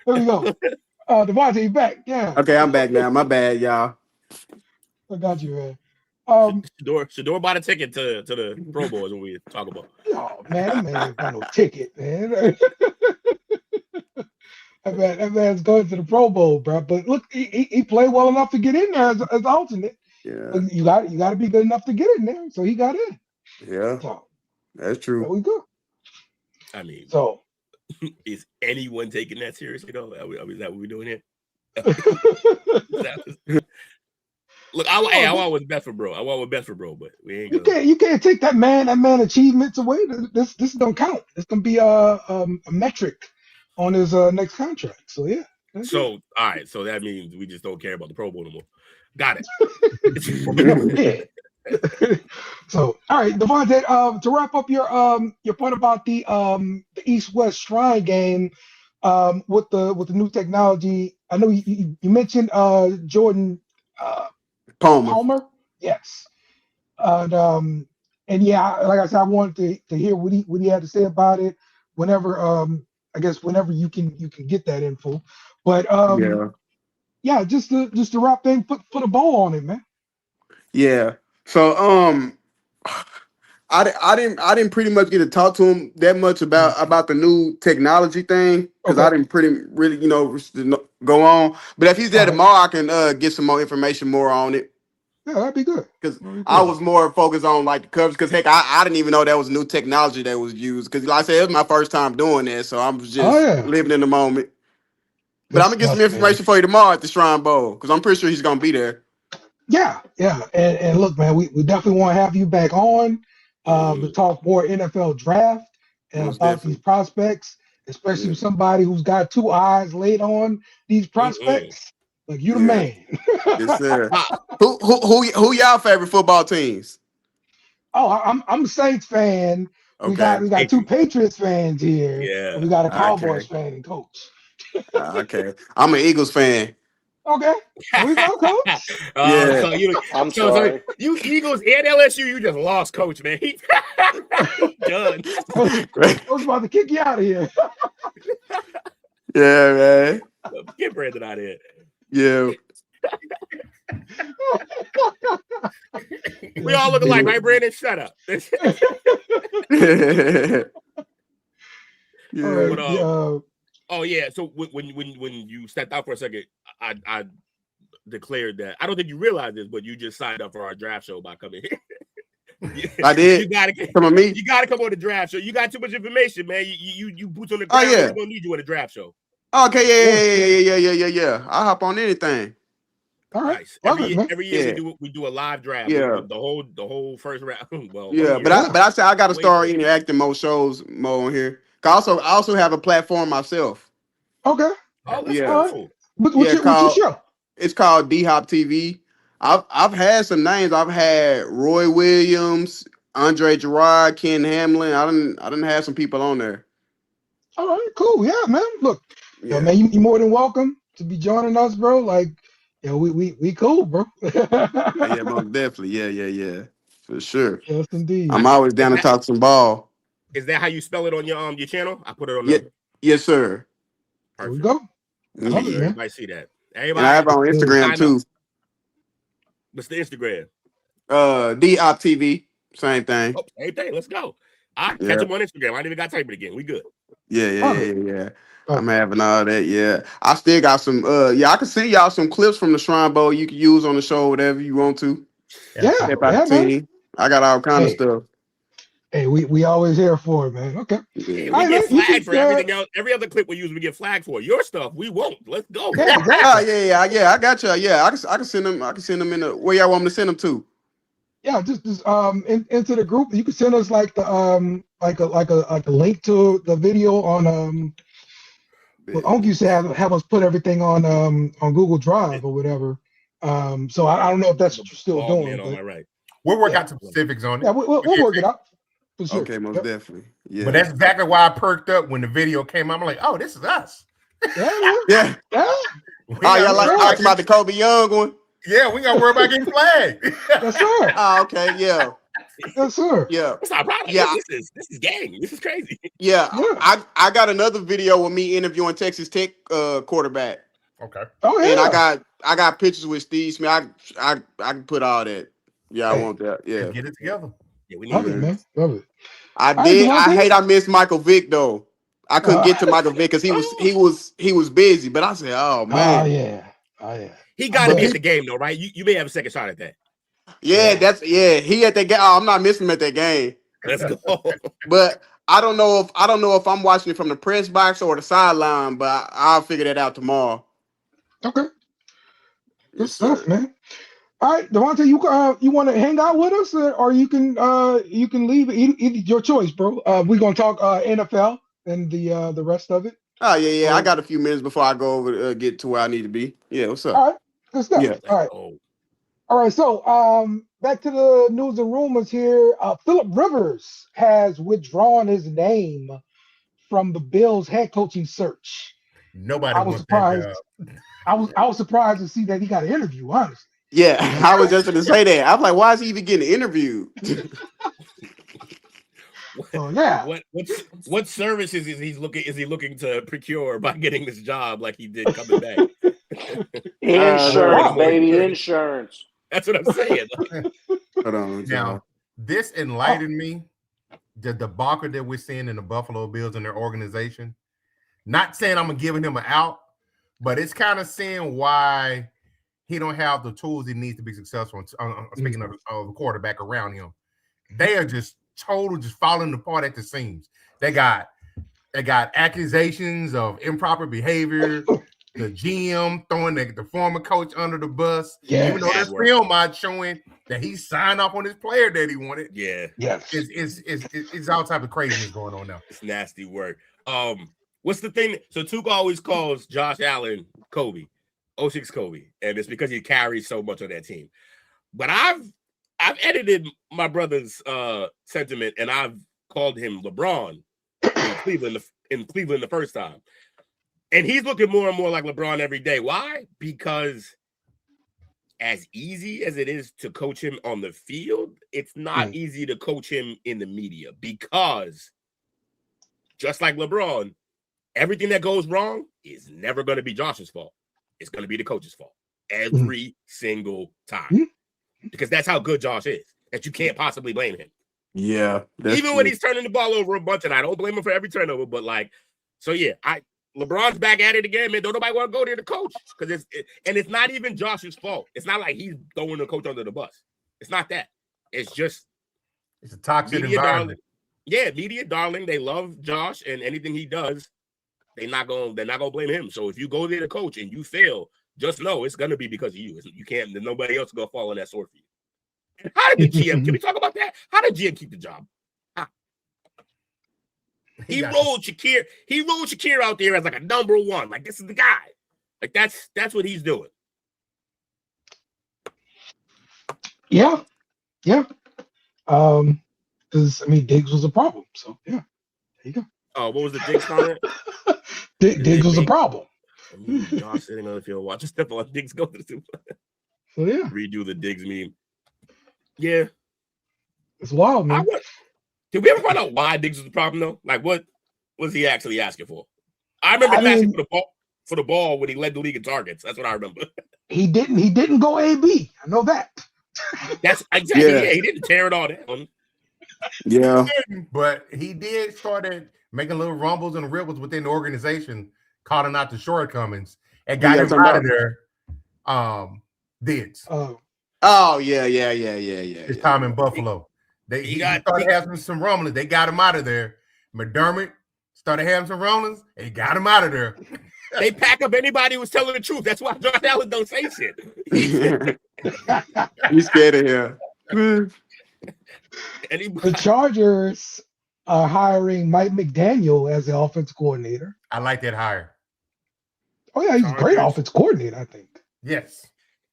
E: There we go. Devontae, you back? Yeah.
G: Okay, I'm back now. My bad, y'all.
E: I got you, man.
B: Shedeur bought a ticket to the Pro Bowl is what we talk about.
E: Oh man, that man ain't got no ticket, man. that man's going to the Pro Bowl, bro. But look, he played well enough to get in there as alternate.
G: Yeah.
E: But you got to be good enough to get in there, so he got in.
G: Yeah,
E: so,
G: that's true.
E: There we go.
B: I mean,
E: so
B: is anyone taking that seriously though? Is that what we're doing here? Look, I want what's best for bro. I want what's best for bro, but we ain't.
E: You can't take that man achievements away. This don't count. It's gonna be a metric on his next contract. So yeah.
B: So all right. So that means we just don't care about the Pro Bowl no more. Got it.
E: So all right, Devontae. To wrap up your point about the East West Shrine game, with the new technology. I know you mentioned Jordan. Palmer, yes, and yeah, like I said, I wanted to hear what he had to say about it. Whenever, I guess whenever you can get that info. But yeah, just to wrap things, put a bow on it, man.
G: Yeah. So I didn't pretty much get to talk to him that much about the new technology thing because I didn't really go on. But if he's there tomorrow, I can get some more information more on it.
E: Yeah, that'd be good.
G: Because I was more focused on like the covers. Because heck, I didn't even know that was new technology that was used. Because like I said, it was my first time doing that, so I'm just living in the moment. But I'm gonna get some information for you tomorrow at the Shrine Bowl because I'm pretty sure he's gonna be there.
E: Yeah, and look, man, we definitely want to have you back on to talk more NFL draft and about these prospects, especially with somebody who's got two eyes laid on these prospects. Like you the man.
G: Yes, sir. Who y'all favorite football teams?
E: Oh, I'm a Saints fan.
G: Okay.
E: We got two Patriots fans here.
B: Yeah.
E: And we got a Cowboys fan and coach.
G: Okay. I'm an Eagles fan.
E: Okay. Here we go, coach.
G: Yeah.
D: I'm sorry.
B: You Eagles and LSU, you just lost, coach, man. Done.
E: I was about to kick you out of here.
G: Yeah, man.
B: Get Brandon out of here.
G: Yeah.
B: We all look alike, right, Brandon? Shut up. Oh yeah. So when you stepped out for a second, I declared that I don't think you realized this, but you just signed up for our draft show by coming here.
G: I did.
B: You gotta
G: come on me.
B: You gotta come on the draft show. You got too much information, man. You boots on the ground. We're gonna need you at a draft show.
G: Okay, yeah. I'll hop on anything.
E: All right.
B: Nice. Every year we do a live draft.
G: Yeah.
B: The whole first round. Well,
G: yeah, but I said I got to start interacting more shows more on here. I also have a platform myself.
E: Okay.
B: Oh, that's cool.
E: What's your show?
G: It's called D-Hop TV. I've had some names. I've had Roy Williams, Andre Gerard, Ken Hamlin. I didn't have some people on there.
E: All right, cool. Yeah, man. Look, man, you're more than welcome to be joining us, bro. Like, Yeah, we cool, bro.
G: Yeah, most definitely. Yeah. For sure.
E: Yes, indeed.
G: I'm always down to talk some ball.
B: Is that how you spell it on your channel? I put it on
G: Yeah,
B: the.
G: yes, sir.
E: There we
B: Perfect.
E: go.
G: Yeah.
E: Love it, man.
B: Everybody see that.
G: And I have it on Instagram too.
B: What's the Instagram?
G: DOPTV. Same thing.
B: Oh, same thing. Let's go. Catch
G: Yeah.
B: him on Instagram. I ain't even got to type it again. We good.
G: Yeah. I'm having all that. Yeah. I still got some I can send y'all some clips from the Shrine Bowl you can use on the show, whatever you want to.
E: Yeah,
G: man. I got all kind of stuff.
E: Hey, we always here for it, man. Okay.
B: Yeah, we get flagged for everything else. Every other clip we use, we get flagged for. Your stuff, we won't. Let's go.
E: Yeah, exactly.
G: Yeah. I got you. Yeah, I can send them. I can send them in the where y'all want me to send them to.
E: Yeah, just into the group. You can send us like the like a link to the video on well, Uncle used to have us put everything on Google Drive or whatever. So I don't know if that's what you're still doing.
B: On my right.
F: We'll work out some specifics on it.
E: Yeah, we'll work it out. For sure.
G: Okay, most definitely. Yeah.
F: But that's exactly why I perked up when the video came out. I'm like, oh, this is us.
G: Yeah. Oh, y'all like talking about the Kobe Young one?
F: Yeah, we gotta worry about getting flagged.
E: Yes, sir.
G: Oh, okay, yeah.
E: Yes, sir.
G: Yeah.
B: That's not a problem.
G: Yeah.
B: This is gang. This is crazy.
G: Yeah. I got another video with me interviewing Texas Tech quarterback.
F: Okay.
E: Oh yeah.
G: And I got pictures with Steve Smith. I can put all that. Yeah, I want that. Yeah.
F: Get it together.
B: Yeah, we
E: Love it, man. Love it.
G: I missed Michael Vick though. I couldn't get to Michael Vick because he was busy. But I said, oh man.
E: Oh yeah.
B: He got to be at the game though, right? You may have a second shot at that.
G: Yeah, he at that game. Oh, I'm not missing him at that game.
B: Let's go.
G: But I don't know if I'm watching it from the press box or the sideline. But I'll figure that out tomorrow.
E: Okay. Good stuff, man. All right, Devontae, you want to hang out with us, or you can leave. Either your choice, bro. We're gonna talk NFL and the rest of it.
G: Oh yeah. I got a few minutes before I go over get to where I need to be. Yeah, what's up?
E: All right, good stuff.
G: Yeah.
E: All right. So back to the news and rumors here. Phillip Rivers has withdrawn his name from the Bills head coaching search.
F: Nobody
E: was surprised. I was surprised to see that he got an interview. Honestly.
G: Yeah, I was just going to say that. I'm like, why is he even getting interviewed?
E: Yeah.
B: What services is he looking to procure by getting this job like he did coming back?
D: Insurance, baby, insurance.
B: That's what I'm saying.
G: Hold on,
F: now, this enlightened me. The debacle that we're seeing in the Buffalo Bills and their organization. Not saying I'm giving him an out, but it's kind of saying why he don't have the tools he needs to be successful. Speaking of the quarterback around him, they are just falling apart at the seams. They got accusations of improper behavior. The GM throwing the former coach under the bus.
E: Yeah,
F: even though there's film out showing that he signed off on his player that he wanted.
B: Yeah,
F: it's all type of craziness going on now.
B: It's nasty work. What's the thing? So Tuca always calls Josh Allen Kobe. 06 Kobe, and it's because he carries so much on that team. But I've edited my brother's sentiment, and I've called him LeBron in Cleveland the first time, and he's looking more and more like LeBron every day. Why? Because as easy as it is to coach him on the field, it's not easy to coach him in the media, because just like LeBron, everything that goes wrong is never going to be Josh's fault. It's going to be the coach's fault every single time, because that's how good Josh is, that you can't possibly blame him.
G: Yeah.
B: Even when he's turning the ball over a bunch, and I don't blame him for every turnover, but LeBron's back at it again, man. Don't nobody want to go there to coach, because it's not even Josh's fault. It's not like he's throwing the coach under the bus. It's not that. It's
F: a toxic environment.
B: Yeah, media darling. They love Josh, and anything he does, they're not gonna blame him. So if you go there to coach and you fail, just know it's gonna be because of you. You can't. Nobody else is gonna fall on that sword for you. And how did the GM? Can we talk about that? How did GM keep the job? He rolled Shakir. He rolled Shakir out there as like a number one. Like, this is the guy. Like, that's what he's doing.
E: Yeah. Because Diggs was a problem. So yeah, there you go.
B: Oh, what was the Diggs comment?
E: Diggs was a problem.
B: Y'all sitting on the field watching Stephon Diggs go to the Super Bowl.
E: So yeah,
B: redo the Diggs meme. Yeah,
E: it's wild, man.
B: Did we ever find out why Diggs was the problem though? Like, what was he actually asking for? I remember asking for the ball when he led the league in targets. That's what I remember.
E: He didn't go AB. I know that.
B: That's exactly. Yeah, he didn't tear it all down.
G: Yeah,
F: but he did started making little rumbles and ripples within the organization, calling out the shortcomings and got him out of there. Diggs.
G: Oh yeah.
F: His time in Buffalo. He started having some rumblings. They got him out of there. McDermott started having some rumblings. They got him out of there.
B: They pack up anybody who was telling the truth. That's why Josh Allen don't say shit.
G: He's scared of here.
E: The Chargers are hiring Mike McDaniel as the offensive coordinator.
F: I like that hire.
E: Oh yeah, he's a great offensive coordinator, I think.
F: Yes.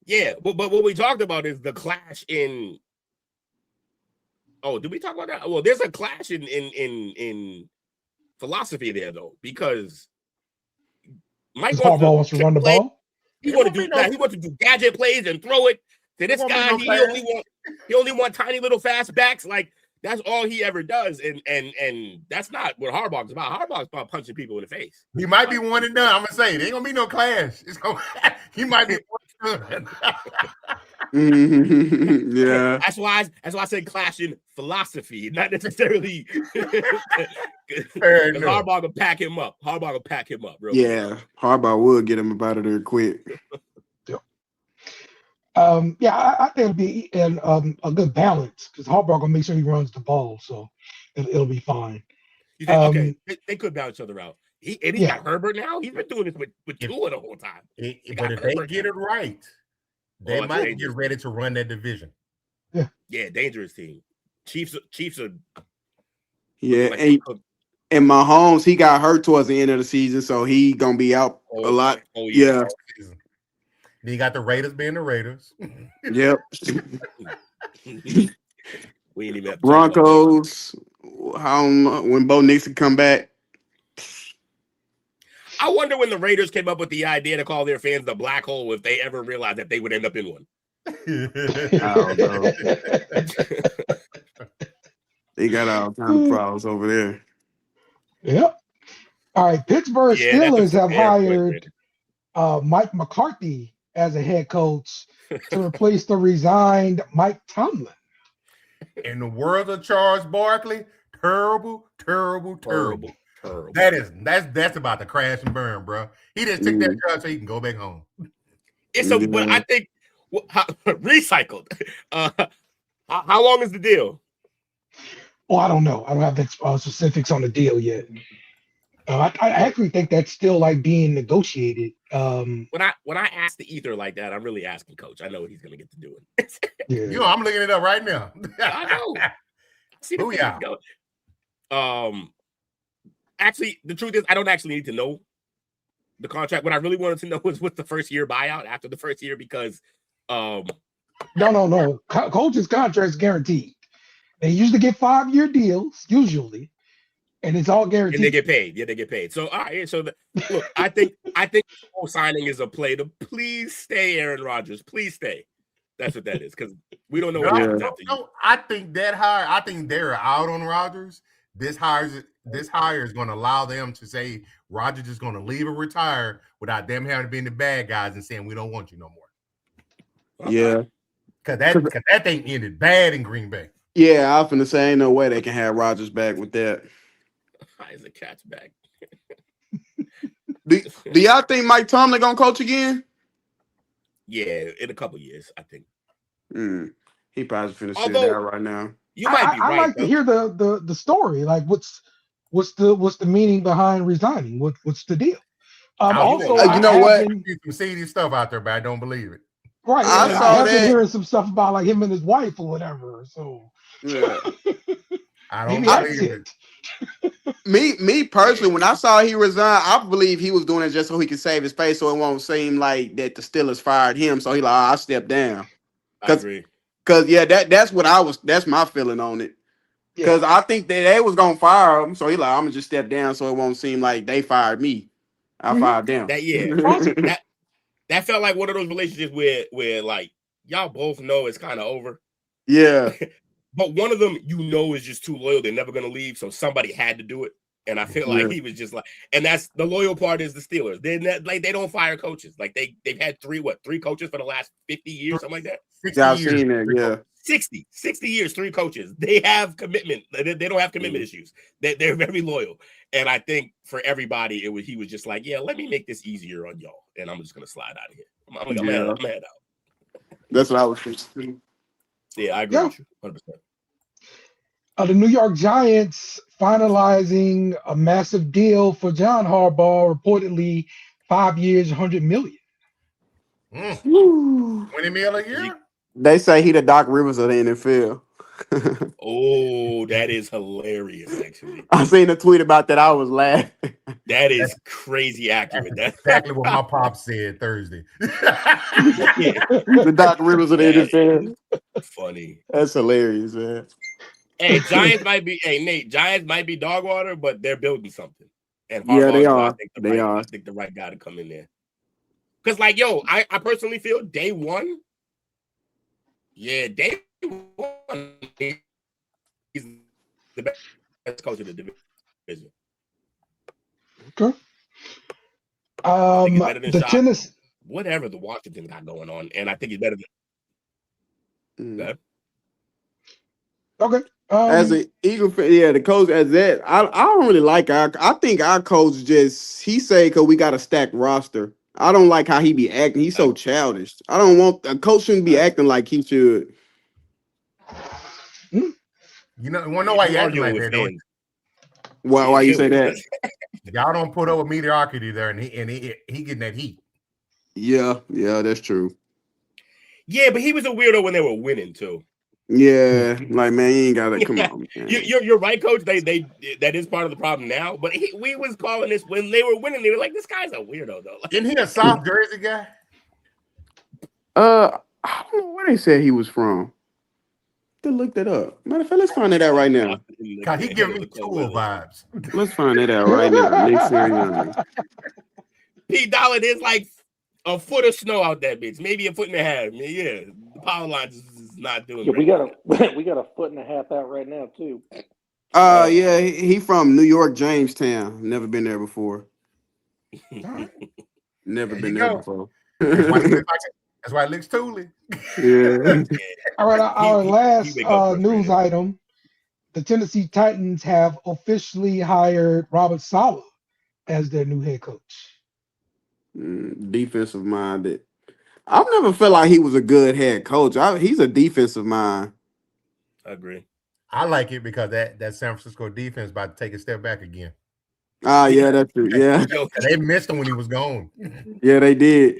B: Yeah, but what we talked about is the clash in. Oh, did we talk about that? Well, there's a clash in philosophy there though, because Mike
E: Harbaugh wants to run the ball.
B: He wants to do gadget plays and throw it to this guy. He only want tiny little fast backs. Like that's all he ever does, and that's not what Harbaugh's about. Harbaugh's about punching people in the face.
F: He might be one and done. I'm gonna say there ain't gonna be no clash. He might be one and done.
G: Yeah,
B: that's why I said clash in philosophy, not necessarily. Harbaugh will pack him up.
G: Yeah, Harbaugh would get him out of there quick.
E: I think it'll be a good balance because Harbaugh gonna make sure he runs the ball, so it'll be fine.
B: You think, okay, they could balance each other out. He got Herbert now. He's been doing this with Tua the whole time.
F: But if they get it right, they might get ready to run that division.
B: Yeah, dangerous team. Chiefs are.
G: Yeah, and Mahomes, he got hurt towards the end of the season, so he gonna be out a lot.
B: Oh yeah.
F: Then you got the Raiders being the Raiders.
G: Yep.
B: We ain't even
G: Broncos. When Bo Nixon come back.
B: I wonder when the Raiders came up with the idea to call their fans the black hole, if they ever realized that they would end up in one.
G: I don't know. They got all kinds of problems over there.
E: Yep. All right. Pittsburgh Steelers have hired Mike McCarthy as a head coach to replace the resigned Mike Tomlin.
F: In the world of Charles Barkley, terrible. That's about to crash and burn, bro. He just took that job so he can go back home.
B: But I think recycled. How long is the deal?
E: Oh, I don't know. I don't have the specifics on the deal yet. I actually think that's still like being negotiated.
B: When I ask the ether like that, I'm really asking Coach. I know what he's going to get to do it.
E: Yeah.
F: I'm looking it up right now.
B: I know. See the going. Actually, the truth is, I don't actually need to know the contract. What I really wanted to know was what's the first year buyout after the first year, because
E: No. Coach's contract is guaranteed. They usually get 5-year deals, usually, and it's all guaranteed.
B: And they get paid. Yeah, they get paid. So, all right. So, look, I think the whole signing is a play to please stay, Aaron Rodgers. Please stay. That's what that is, because we don't know what happens after you.
F: I think they're out on Rodgers. This hire is going to allow them to say Rodgers is going to leave or retire without them having to be in the bad guys and saying we don't want you no more.
G: Yeah,
F: because that thing ended bad in Green Bay.
G: Yeah, I was finna say ain't no way they can have Rodgers back with that.
B: Is the cat's back?
G: Do y'all think Mike Tomlin gonna coach again?
B: Yeah, in a couple years, I think.
G: He probably finna sit down right now.
B: You might be right.
E: I like to hear the story. Like, what's the meaning behind resigning? What's the deal? Also,
G: you know what?
F: Some seedy stuff out there, but I don't believe it.
E: Right. I've been hearing some stuff about like him and his wife or whatever. So
G: yeah.
F: I don't believe it.
G: Me personally, when I saw he resigned, I believe he was doing it just so he could save his face, so it won't seem like that the Steelers fired him. So he like, I'll step down.
B: I agree.
G: Cause that's my feeling on it. Because I think that they was gonna fire him, so he like, I'm gonna just step down so it won't seem like they fired me. I filed them.
B: That felt like one of those relationships where like y'all both know it's kind of over.
G: Yeah.
B: But one of them, is just too loyal. They're never gonna leave. So somebody had to do it. And I feel like he was just like, and that's the loyal part is the Steelers. They're not, like they don't fire coaches. Like they've had three coaches for the last 50 years, something like that.
F: 60
G: I've
F: years.
G: seen that, yeah.
B: 60 years, 3 coaches. They have commitment. They don't have commitment issues. They're very loyal. And I think for everybody, he was just like, yeah, let me make this easier on y'all. And I'm just gonna slide out of here. I'm gonna head out.
G: That's what I was thinking.
B: Yeah, I agree with you 100%.
E: The New York Giants finalizing a massive deal for John Harbaugh, reportedly 5 years, $100 million.
F: $20 million a year?
G: They say he the Doc Rivers of the NFL.
B: Oh, that is hilarious, actually.
G: I seen a tweet about that. I was laughing.
B: That is crazy accurate.
F: That's exactly what my pop said Thursday.
G: The Doc Rivers of the NFL.
B: Funny.
G: That's hilarious, man.
B: Hey, Giants might be dog water, but they're building something. And
G: yeah, they are.
B: I think the right guy to come in there. Because, like, I personally feel day one. Yeah, day one. He's the best coach of the division.
E: Okay. The Tennessee.
B: Whatever the Washington got going on, and I think he's better than.
E: Okay.
G: As an Eagle fan, the coach as that, I don't really like I think our coach he say because we got a stacked roster. I don't like how he be acting. He's so childish. I don't want a coach shouldn't be acting like he should.
F: You want to know why you acting like that, don't you?
G: Why you say that?
F: Y'all don't put up with mediocrity there, and he getting that heat.
G: Yeah, that's true.
B: Yeah, but he was a weirdo when they were winning too.
G: Yeah, like man, you ain't gotta come on. Man.
B: You're right, coach. They that is part of the problem now. But we was calling this when they were winning. They were like, this guy's a weirdo though.
F: Isn't he a South Jersey guy?
G: I don't know where they said he was from. To look that up. Matter of fact, let's find it out right now.
F: God, he giving me tour vibes.
G: Let's find it out right now. Nick Sirianni.
B: P. Dollar, there's like a foot of snow out that bitch. Maybe a foot and a half. Yeah, the power lines is not doing.
D: Yeah, we got a foot and a half out right now too.
G: Yeah, he from New York, Jamestown. Never been there before. Never been there before.
F: That's why it looks Thule.
G: Yeah.
E: All right, our last news item. The Tennessee Titans have officially hired Robert Saleh as their new head coach.
G: Defensive minded. I've never felt like he was a good head coach. He's a defensive mind.
B: I agree.
F: I like it because that San Francisco defense about to take a step back again.
G: Yeah, that's true. Yeah.
F: They missed him when he was gone.
G: Yeah, they did.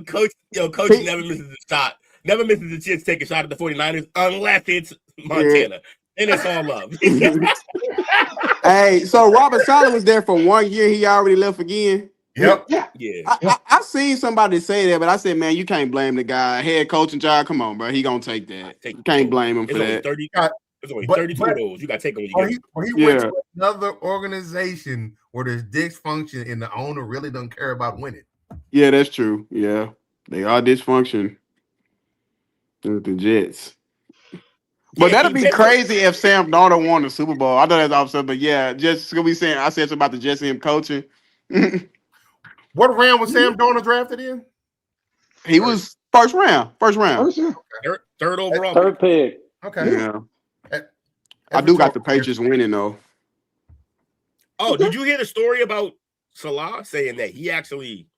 B: Coach never misses a shot. Never misses a chance to take a shot at the 49ers unless it's Montana. And it's all love.
G: Hey, so Robert Saleh was there for 1 year. He already left again.
F: Yep.
B: Yeah.
G: I seen somebody say that, but I said, man, you can't blame the guy. Head coaching job, come on, bro. He gonna take that. You can't blame him for that.
B: 32 of those. You got to take them when you get
F: he went to another organization where there's dysfunction and the owner really don't care about winning.
G: Yeah, that's true. Yeah, they are dysfunction. The Jets. But that'd be crazy if Sam Darnold won the Super Bowl. I know that's opposite, but yeah, just gonna be saying I said something about the Jets and him coaching.
F: What round was Sam Darnold drafted in?
G: He was first round.
B: Third overall.
D: Third pick.
F: Okay.
G: Yeah. I do got the Patriots winning though.
B: Oh, did you hear the story about Salah saying that he actually,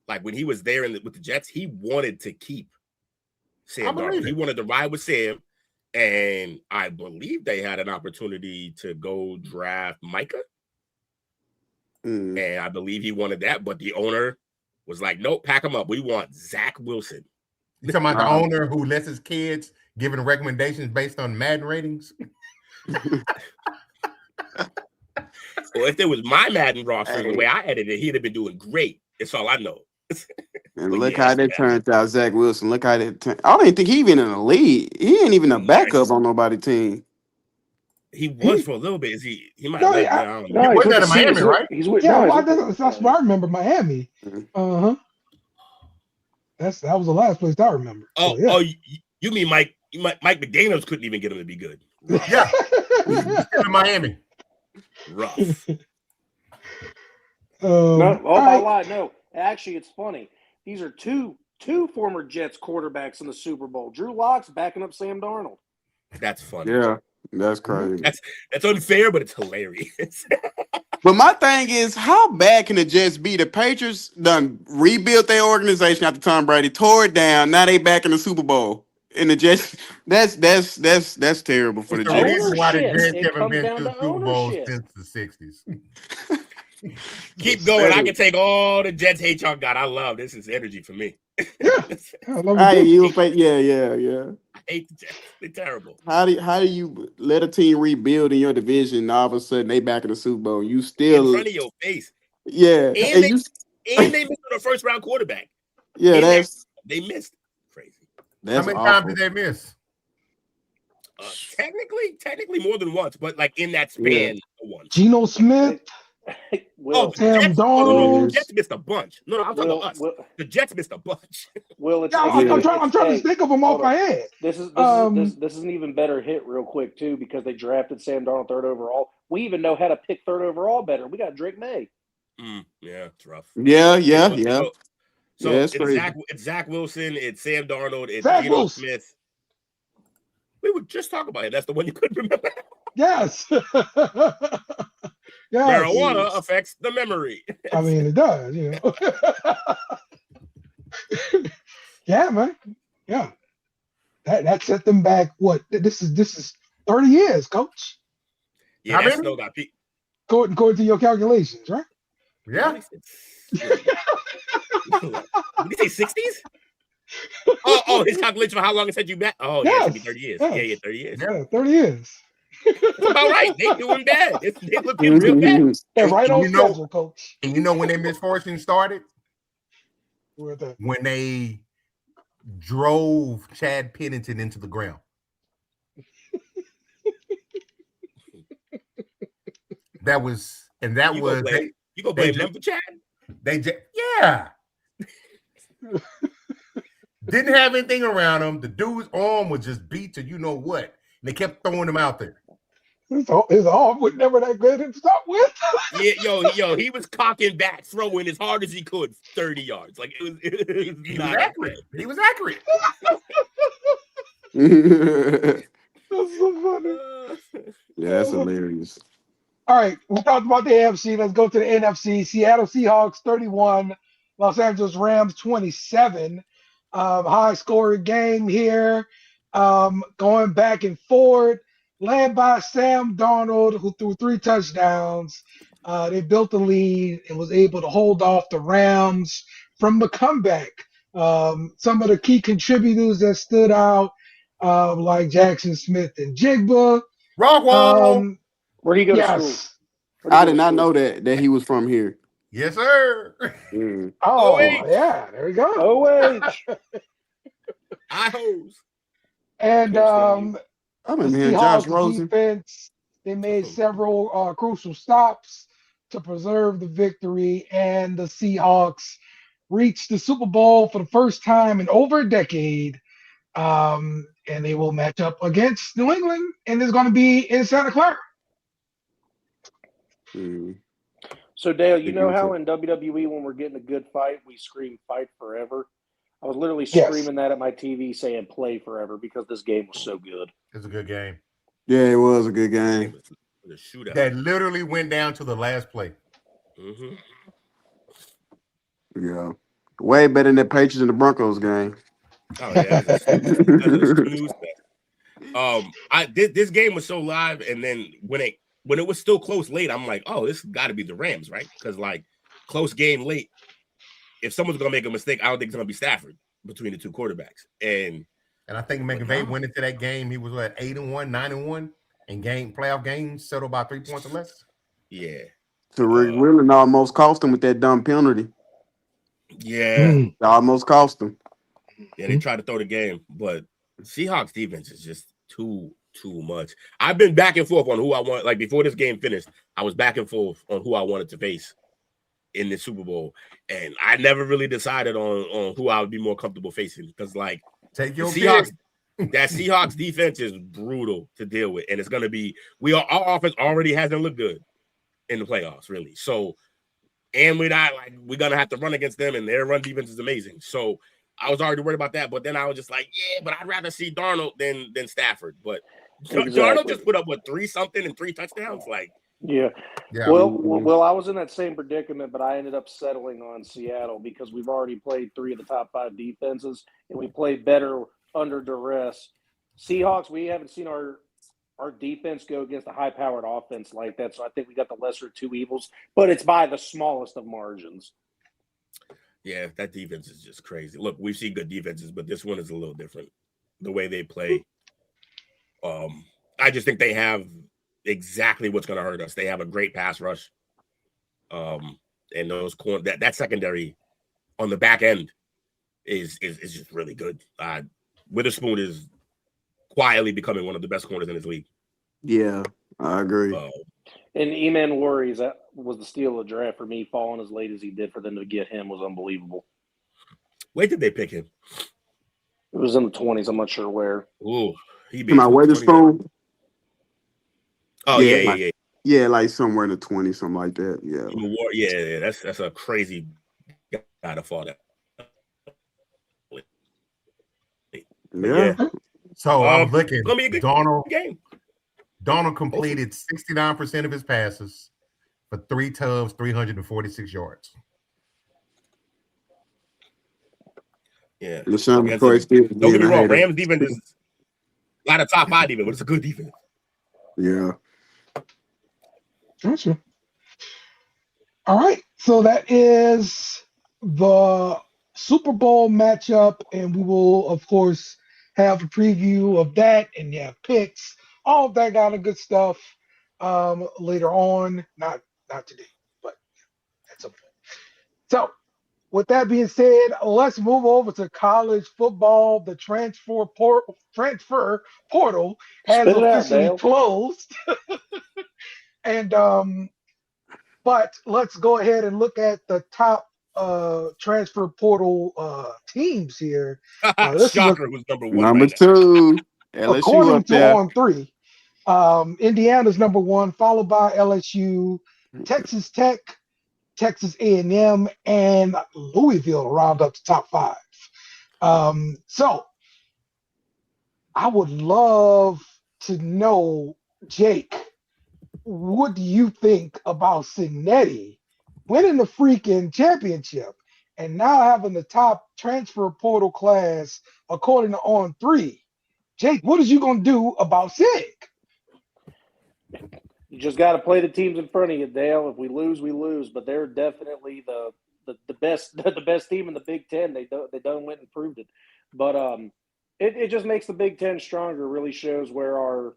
B: like when he was there with the Jets, he wanted to keep Sam Darnold. He wanted to ride with Sam, and I believe they had an opportunity to go draft Micah. And I believe he wanted that, but the owner was like, nope, pack him up. We want Zach Wilson.
F: You talking about the owner who lets his kids giving recommendations based on Madden ratings?
B: Well, if there was my Madden roster, the way I edited it, he'd have been doing great. That's all I know.
G: And look how that turned out, Zach Wilson. Look how that turned. I don't even think he even in the league. He ain't even a backup on nobody's team.
B: He was for a little bit. Is he? He might
E: No,
B: have left.
E: I-
B: I don't
D: No,
B: know.
F: He
D: he's
F: was
D: with
F: out
D: the
F: of Miami,
D: He's
F: right?
D: He's with,
E: yeah,
D: no, he's
E: well,
D: with
E: that's what I remember. Miami.
G: Mhm.
E: That was the last place I remember.
B: Oh,
E: So, yeah.
B: You mean Mike McDaniels couldn't even get him to be good. Rough.
F: Yeah, he's still in Miami.
B: Rough.
D: no. Oh,
E: all
D: my
E: right.
D: lie. No, actually, it's funny. These are two former Jets quarterbacks in the Super Bowl. Drew Lock's backing up Sam Darnold.
B: That's funny.
G: Yeah, that's crazy.
B: That's unfair, but it's hilarious.
G: But my thing is, how bad can the Jets be? The Patriots done rebuilt their organization after Tom Brady tore it down. Now they back in the Super Bowl. And the Jets, that's terrible for the
F: It's the
G: Jets.
F: reason why the
D: Ownership.
F: Jets
D: It
F: haven't
D: comes
F: been
D: down
F: to the
D: to
F: Super Bowl
D: ownership.
F: since the 60s.
B: Keep going. I can take all the Jets hate y'all got. I love this. Is energy for me.
E: Yeah. I love
G: Hey,
E: it.
G: yeah.
B: I hate the Jets. They're terrible.
G: How do you let a team rebuild in your division? And all of a sudden they back in the Super Bowl. You
B: In
G: still,
B: front of your face.
G: yeah,
B: And
G: you,
B: they missed on a first round quarterback.
G: yeah,
B: And they missed. Crazy.
F: How many times did they miss?
B: Technically more than once, but like in that span of once.
E: Geno Smith.
D: Will,
E: Sam
B: No,
E: Darnold.
B: the Jets missed a bunch. No, I'm talking about us. The Jets missed a bunch.
D: Will, it's,
E: Yeah, I'm trying to think of them off my head.
D: This is an even better hit real quick too, because they drafted Sam Darnold 3rd overall. We even know how to pick 3rd overall better. We got Drake May.
B: Yeah, it's rough.
G: Yeah.
B: So
G: it's
B: it's Zach Wilson, it's Sam Darnold, it's
E: Zach
B: Geno
E: Wilson.
B: Smith. We would just talk about it. That's the one you couldn't remember.
E: Yes. Yes.
B: Marijuana affects the memory.
E: I mean, it does, you know. Yeah, man. Yeah. That set them back. What? This is 30 years, coach.
B: Yeah,
F: How
B: that
F: many?
B: snow got peaked.
E: According to your calculations, right?
F: Yeah.
B: Did he say 60s? Oh, his calculation for how long it said you back. Oh, yeah, it should be 30 years.
E: Yes.
B: Yeah, 30 years.
E: Yeah, 30 years.
B: That's about right. They doing bad. They looking real bad.
E: They're right on
F: You know-
E: schedule, coach.
F: And you know when their misfortune started?
E: Where the-
F: When they drove Chad Pennington into the ground. That was
B: You go blame them for Chad?
F: yeah. Didn't have anything around him. The dude's arm was just beat to you know what. And they kept throwing him out there.
E: His arm was never that good to start with.
B: Yeah, he was cocking back, throwing as hard as he could, 30 yards. Like it was
F: He was
B: not
F: accurate. He was accurate.
E: That's so funny.
G: Yeah, that's hilarious.
E: All right, we talked about the AFC. Let's go to the NFC. Seattle Seahawks 31, Los Angeles Rams 27. High scoring game here, going back and forth, led by Sam Darnold, who threw 3 touchdowns. They built the lead and was able to hold off the Rams from the comeback. Some of the key contributors that stood out, like Jackson Smith and Jigba.
F: Rockwell.
D: Where'd he go to
E: Yes.
D: school?
G: I did not know that he was from here.
F: Yes, sir.
G: Mm.
E: Oh,
B: OH.
E: yeah, there we go.
D: OH.
B: I-hose.
E: And
G: I'm
E: the
G: in here, Josh
E: Seahawks
G: Rosen.
E: defense, they made several crucial stops to preserve the victory, and the Seahawks reached the Super Bowl for the first time in over a decade. And they will match up against New England, and it's going to be in Santa Clara.
G: Mm.
D: So, Dale, you know how in WWE when we're getting a good fight, we scream "Fight Forever"? I was literally screaming that at my TV, saying "Play Forever" because this game was so good.
F: It's a good game.
G: Yeah, it was a good game.
B: It was a shootout.
F: That literally went down to the last play.
B: Mm-hmm.
G: Yeah, way better than the Patriots and the Broncos game.
B: Oh yeah, that's a snooze fest. This game was so live, and then when it was still close late, I'm like, oh, this got to be the Rams, right? Because like close game late, if someone's gonna make a mistake, I don't think it's gonna be Stafford between the two quarterbacks. And
F: I think McVay went into that game. He was at 8-1, 9-1, and playoff games settled by 3 points or less.
B: yeah,
G: So Rick Willen almost cost him with that dumb penalty.
B: yeah,
G: It almost cost him.
B: yeah. They tried to throw the game, but Seahawks defense is just too too much. I've been back and forth on who I want. Like before this game finished, I was back and forth on who I wanted to face in the Super Bowl, and I never really decided on who I would be more comfortable facing because, like,
F: take your
B: Seahawks. That Seahawks defense is brutal to deal with, and it's going to be. Our offense already hasn't looked good in the playoffs, really. So, and we're going to have to run against them, and their run defense is amazing. So, I was already worried about that, but then I was just like, yeah, but I'd rather see Darnold than Stafford. But exactly. Darnold just put up 3-something and 3 touchdowns, like.
D: Yeah. Well, I was in that same predicament, but I ended up settling on Seattle because we've already played 3 of the top 5 defenses, and we played better under duress. Seahawks, we haven't seen our defense go against a high-powered offense like that, so I think we got the lesser of 2 evils, but it's by the smallest of margins.
B: Yeah, that defense is just crazy. Look, we've seen good defenses, but this one is a little different. The way they play. I just think they have exactly what's going to hurt us. They have a great pass rush. And those that secondary on the back end is just really good. Witherspoon is quietly becoming one of the best corners in this league.
G: Yeah, I agree.
D: And Eman worries that was the steal of the draft for me, falling as late as he did for them to get him was unbelievable.
B: Where did they pick him?
D: It was in the 20s. I'm not sure where.
B: Ooh, he
G: beat Witherspoon.
B: Oh yeah.
G: Yeah, like somewhere in the 20s, something like that. Yeah.
B: Yeah, that's a crazy guy to fall that.
G: Yeah.
F: So I'm looking.
B: Gonna be a good game.
F: Donald completed 69% of his passes for 3 tubs, 346 yards.
B: Yeah.
G: Don't get
B: me wrong, Rams defense is not a top 5 defense, but it's a good defense.
G: Yeah.
E: Gotcha. All right. So that is the Super Bowl matchup, and we will, of course, have a preview of that and picks, all of that kind of good stuff later on. Not today, but at some point. So, with that being said, let's move over to college football. The transfer portal has officially closed. And but let's go ahead and look at the top transfer portal teams here.
B: Shocker was number 1.
G: Number 2. LSU
E: according to On3. Indiana's number 1, followed by LSU, Texas Tech, Texas A&M, and Louisville round up the top 5. So I would love to know, Jake, what do you think about Cincinnati winning the freaking championship and now having the top transfer portal class according to On3? Jake, what is you going to do about Sig?
D: You just got to play the teams in front of you, Dale. If we lose, we lose. But they're definitely the best team in the Big Ten. They done went and proved it. But it just makes the Big Ten stronger. Really shows where our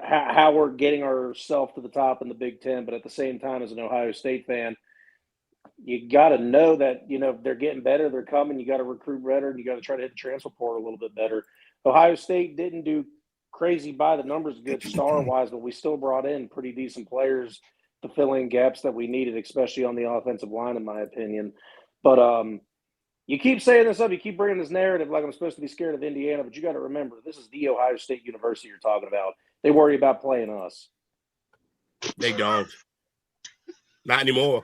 D: how we're getting ourselves to the top in the Big Ten. But at the same time, as an Ohio State fan, you got to know that they're getting better. They're coming. You got to recruit better, and you got to try to hit the transfer portal a little bit better. Ohio State didn't do crazy by the numbers good star-wise, but we still brought in pretty decent players to fill in gaps that we needed, especially on the offensive line, in my opinion. But you keep saying this up. You keep bringing this narrative like I'm supposed to be scared of Indiana, but you got to remember, this is the Ohio State University you're talking about. They worry about playing us.
B: They don't. Not anymore.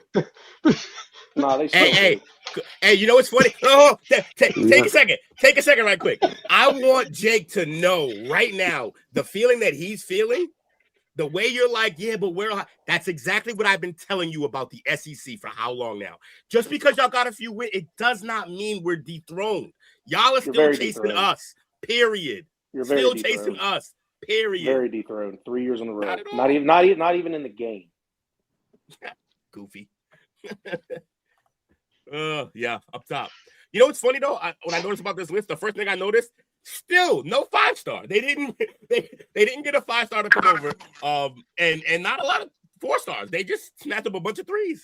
D: No, they still
B: Hey, you know what's funny? Oh, take a second. Take a second right quick. I want Jake to know right now the feeling that he's feeling, the way you're like, yeah, but that's exactly what I've been telling you about the SEC for how long now. Just because y'all got a few wins, it does not mean we're dethroned. Y'all are still chasing us, period.
D: You're
B: still chasing us, period.
D: Very dethroned. 3 years in a row. Not even in the game.
B: Goofy. Yeah, up top. You know what's funny though? When I noticed about this list, the first thing I noticed, still no 5-star. They didn't get a 5-star to come over. And not a lot of 4-stars. They just snapped up a bunch of 3s.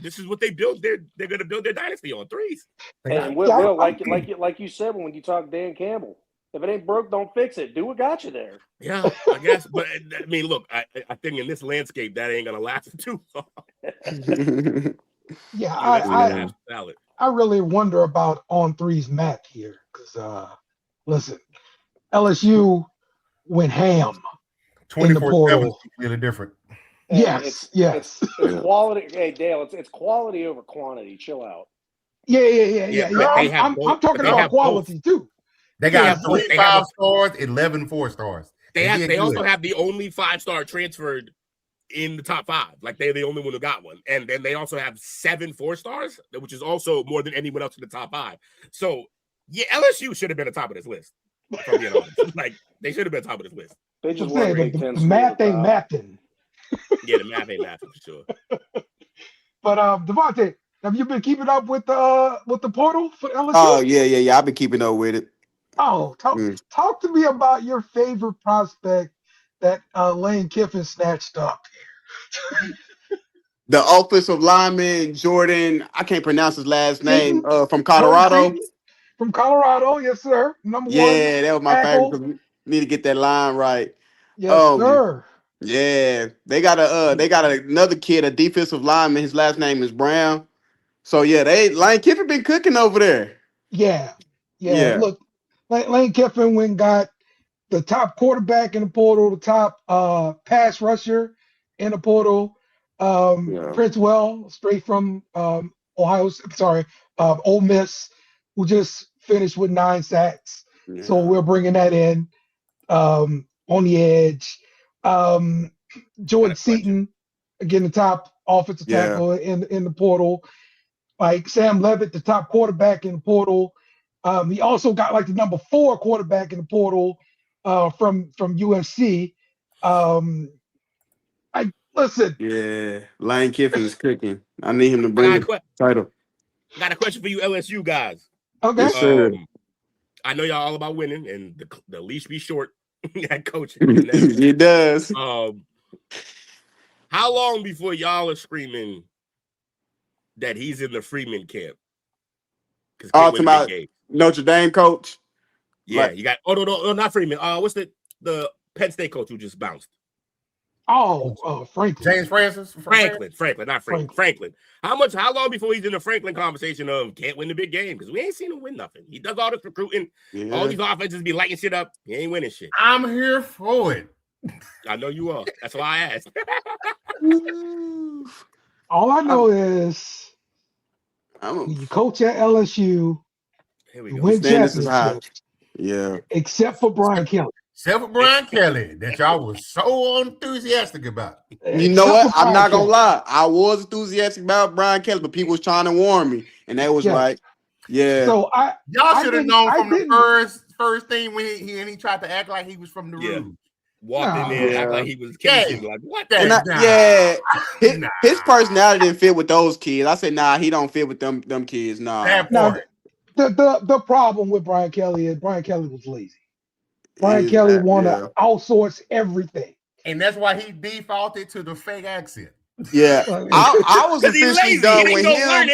B: This is what they build. They're gonna build their dynasty on 3s.
D: And Will, like you said when you talk Dan Campbell, If it ain't broke, don't fix it. Do what got you there.
B: Yeah, I guess. But I mean, look, I think in this landscape that ain't gonna last too long.
E: Yeah, I really wonder about On3's Mac here because listen, LSU went ham in the portal.
F: Really different.
E: Yes.
D: It's quality. Hey, Dale, it's quality over quantity. Chill out.
E: Yeah. I'm talking about quality too.
F: They got 3 5-stars, 11 4-stars.
B: They also have the only 5-star transferred in the top 5. Like they're the only one who got one. And then they also have 7 4-stars, which is also more than anyone else in the top 5. So yeah, LSU should have been at the top of this list. From being honest. Like they should have been at the top of this list.
D: They just
E: the math ain't mathing.
B: Yeah, the math ain't mathing for sure.
E: But Devontae, have you been keeping up with the portal for LSU?
G: Oh yeah. I've been keeping up with it.
E: Oh, talk to me about your favorite prospect that Lane Kiffin snatched up here.
G: The offensive lineman Jordan, I can't pronounce his last name. From Colorado.
E: From Colorado, yes, sir. Number 1.
G: Yeah, that was my favorite. We need to get that line right.
E: Yes, sir.
G: Yeah, they got another kid, a defensive lineman. His last name is Brown. So yeah, Lane Kiffin been cooking over there.
E: Yeah. Look, Lane Kiffin went and got the top quarterback in the portal, the top pass rusher in the portal. Prince Well, straight from Ole Miss, who just finished with 9 sacks. Yeah. So we're bringing that in on the edge. Jordan Seaton, again, the top offensive tackle in the portal. Like Sam Levitt, the top quarterback in the portal. He also got like the number 4 quarterback in the portal from USC. Listen.
G: Yeah, Lane Kiffin is cooking. I need him to bring the title.
B: Got a question for you, LSU guys.
E: Okay.
G: Yes, sir.
B: I know y'all all about winning, and the leash be short at coaching.
G: It does.
B: How long before y'all are that he's in the Freeman camp?
G: About Notre Dame coach.
B: Yeah, you got. Oh no, not Freeman. What's the Penn State coach who just bounced?
E: Franklin.
F: James Francis.
B: Franklin, not Franklin. How long before he's in the Franklin conversation of can't win the big game? Because we ain't seen him win nothing. He does all this recruiting. Yeah. All these offenses be lighting shit up. He ain't winning shit.
F: I'm here for it.
B: I know you are. That's why I asked.
E: All I know is you coach at LSU, you win championships.
G: Yeah.
E: Except for Brian Kelly.
F: Except for Brian Kelly, that y'all was so enthusiastic about.
G: You know what? I'm not going to lie. I was enthusiastic about Brian Kelly, but people was trying to warn me. And that was like, yeah.
E: So
F: y'all should have known from the first thing when he tried to act like he was from the Rouge.
B: Walked in there and act like he was kidding. Like, what
G: his personality didn't fit with those kids. I said, he don't fit with them kids.
E: The problem with Brian Kelly is Brian Kelly was lazy. Brian Kelly wanted to outsource everything.
F: And that's why he defaulted to the fake accent.
G: Yeah. I was officially done with him.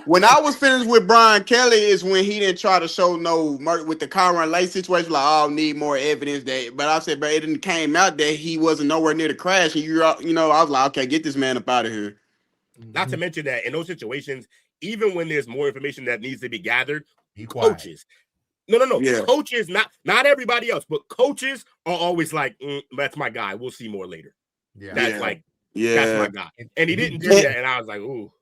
G: When I was finished with Brian Kelly is when he didn't try to show no murder with the Kyron Lake situation. Like, I'll need more evidence. But I said, it didn't came out that he wasn't nowhere near the crash. And I was like, okay, get this man up out of here.
B: Not to mention that in those situations, even when there's more information that needs to be gathered, coaches. No. Yeah. Coaches, not everybody else, but coaches are always like, that's my guy. We'll see more later. Yeah. That's my guy. And he didn't do that. And I was like, ooh.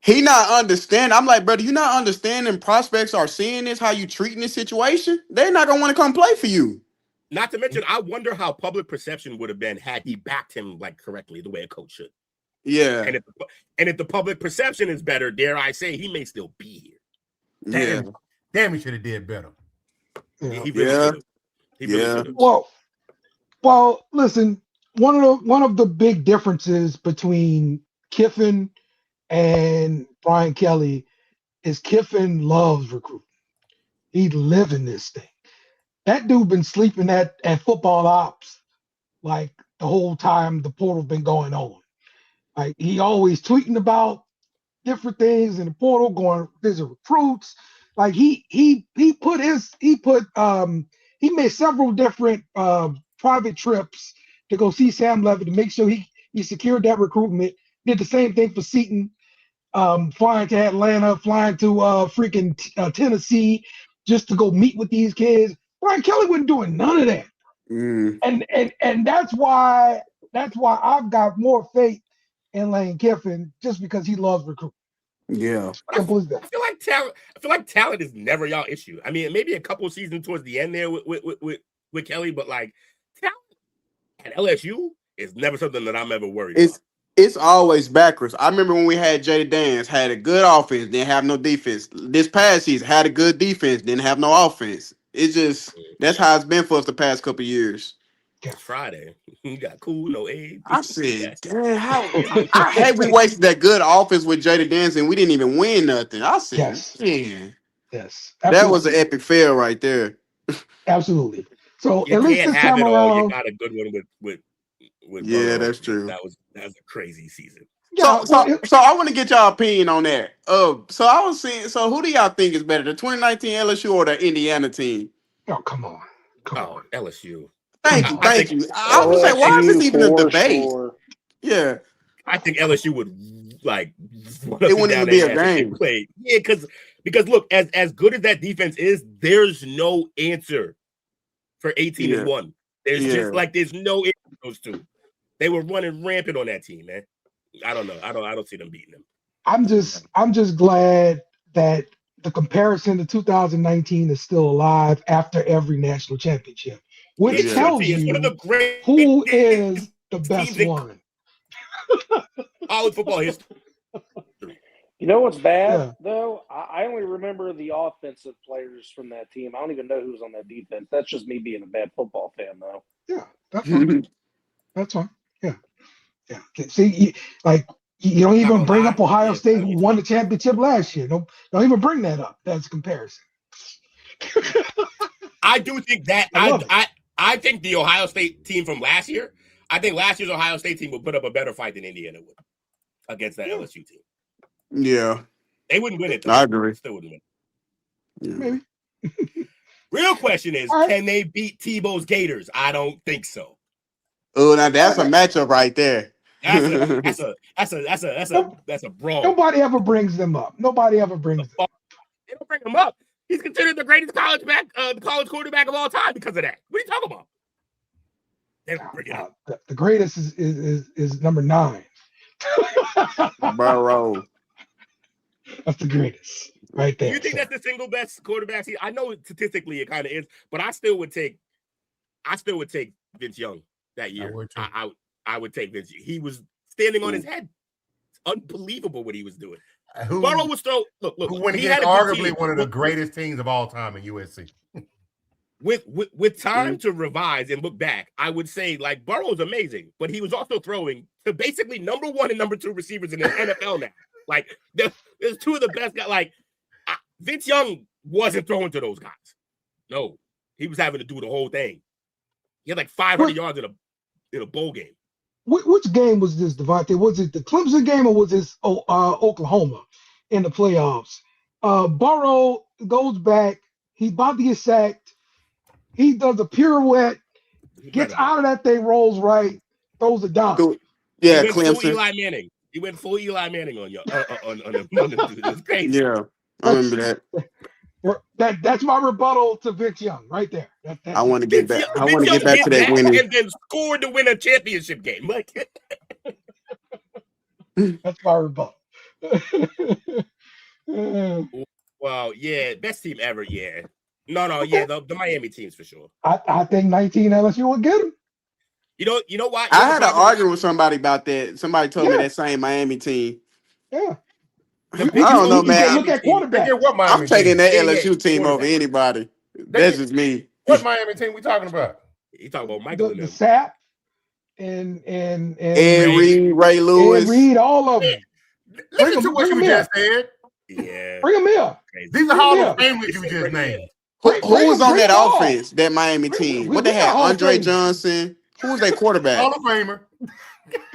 G: He not understand. I'm like, brother, you not understanding prospects are seeing this, how you treating this situation. They're not going to want to come play for you.
B: Not to mention, I wonder how public perception would have been had he backed him correctly, the way a coach should.
G: Yeah.
B: And if the public perception is better, dare I say, he may still be here.
F: Damn, he should have did better.
B: He really should have.
E: Well, listen, one of the big differences between Kiffin and Brian Kelly is Kiffin loves recruiting. He living this thing. That dude been sleeping at football ops like the whole time the portal been going on. Like he always tweeting about different things in the portal, going visit recruits, Like he made several different private trips to go see Sam Levitt to make sure he secured that recruitment. Did the same thing for Seton, flying to Atlanta, flying to Tennessee just to go meet with these kids. Brian Kelly wasn't doing none of that. And that's why I've got more faith in Lane Kiffin, just because he loves recruiting.
G: Yeah.
B: Simple as that. I feel like talent is never y'all issue. I mean, maybe a couple seasons towards the end there with Kelly, but like talent at LSU is never something that I'm ever worried about.
G: It's always backwards. I remember when we had Jada Dance, had a good offense, didn't have no defense. This past season, had a good defense, didn't have no offense. It's just that's how it's been for us the past couple of years.
B: It's Friday. You got cool, no age.
G: I said, damn, I hate we wasted that good offense with Jada Dance and we didn't even win nothing. I said,
E: yes.
G: Man.
E: Yes.
G: Absolutely. That was an epic fail right there.
E: Absolutely. So
B: you
E: at least this time around,
B: you got a good one with
G: yeah,
B: Burrow.
G: that's true.
B: That was a crazy season.
G: So I want to get y'all opinion on that. So I was saying, so who do y'all think is better, the 2019 LSU or the Indiana team?
E: Oh, come on.
B: LSU.
G: Thank you. I was like, why is this even a debate? Sure. Yeah.
B: I think LSU would like
G: it wouldn't even be a game.
B: Yeah, because look, as good as that defense is, there's no answer for 18-1. There's no answer for those two. They were running rampant on that team, man. I don't know. I don't see them beating them.
E: I'm just glad that the comparison to 2019 is still alive after every national championship, which tells you who is the best one.
B: College football history.
D: You know what's bad though? I only remember the offensive players from that team. I don't even know who was on that defense. That's just me being a bad football fan, though.
E: Yeah, that's fine. That's fine. Yeah. See, you don't even bring up Ohio State, who won the championship last year. Don't even bring that up. That's a comparison.
B: I do think that I think the Ohio State team from last year. I think last year's Ohio State team would put up a better fight than Indiana would against that LSU team.
G: Yeah,
B: they wouldn't win it, though.
G: I agree.
B: Still wouldn't win.
E: Yeah.
B: Maybe. Real question is, can they beat Tebow's Gators? I don't think so.
G: Oh, now that's a matchup right there.
B: That's a brawl.
E: Nobody ever brings them up. They don't bring
B: him up. He's considered the greatest college quarterback of all time because of that. What are you talking about? They don't bring it up.
E: The greatest is number 9.
G: Burrow.
E: That's the greatest right there.
B: You think that's the single best quarterback? I know statistically it kind of is, but I still would take Vince Young that year. I would take Vince. He was standing on his head. It's unbelievable what he was doing. Burrow was throw. Look.
F: When he had arguably one of the greatest teams of all time in USC.
B: With time to revise and look back, I would say like Burrow's amazing, but he was also throwing to basically number 1 and number 2 receivers in the NFL now. Like there's 2 of the best guys. Like Vince Young wasn't throwing to those guys. No, he was having to do the whole thing. He had like 500 yards in a bowl game.
E: Which game was this, Devontae? Was it the Clemson game or was this Oklahoma in the playoffs? Burrow goes back. He's about to get sacked. He does a pirouette, gets out of that thing, rolls right, throws it down.
G: Yeah,
B: Clemson. Full Eli Manning. He went full Eli Manning on you. It's crazy.
G: Yeah, I remember that.
E: That's my rebuttal to Vince Young right there.
G: I want to get back. I want to get back to that winning.
B: And then scored to win a championship game. Like
E: that's my rebuttal.
B: Well, yeah, best team ever. Yeah. No, yeah, the Miami teams for sure.
E: I think 19 LSU will get them.
B: You know why?
G: I had an argument with somebody about that. Somebody told me that same Miami team.
E: Yeah.
G: I don't know, man.
E: Look at quarterback.
G: I'm taking that LSU team over anybody. That's just me.
F: What Miami team we talking about?
B: You talking about Michael?
E: The Sap and
G: Reed, Ray Lewis,
E: and Reed, all of them.
F: Listen to what you just said.
B: Yeah.
E: Bring them here.
F: These are Hall of Famers you just named.
G: Who was on that offense, that Miami team? What they had? Andre Johnson. Who was their quarterback?
F: Hall of Famer.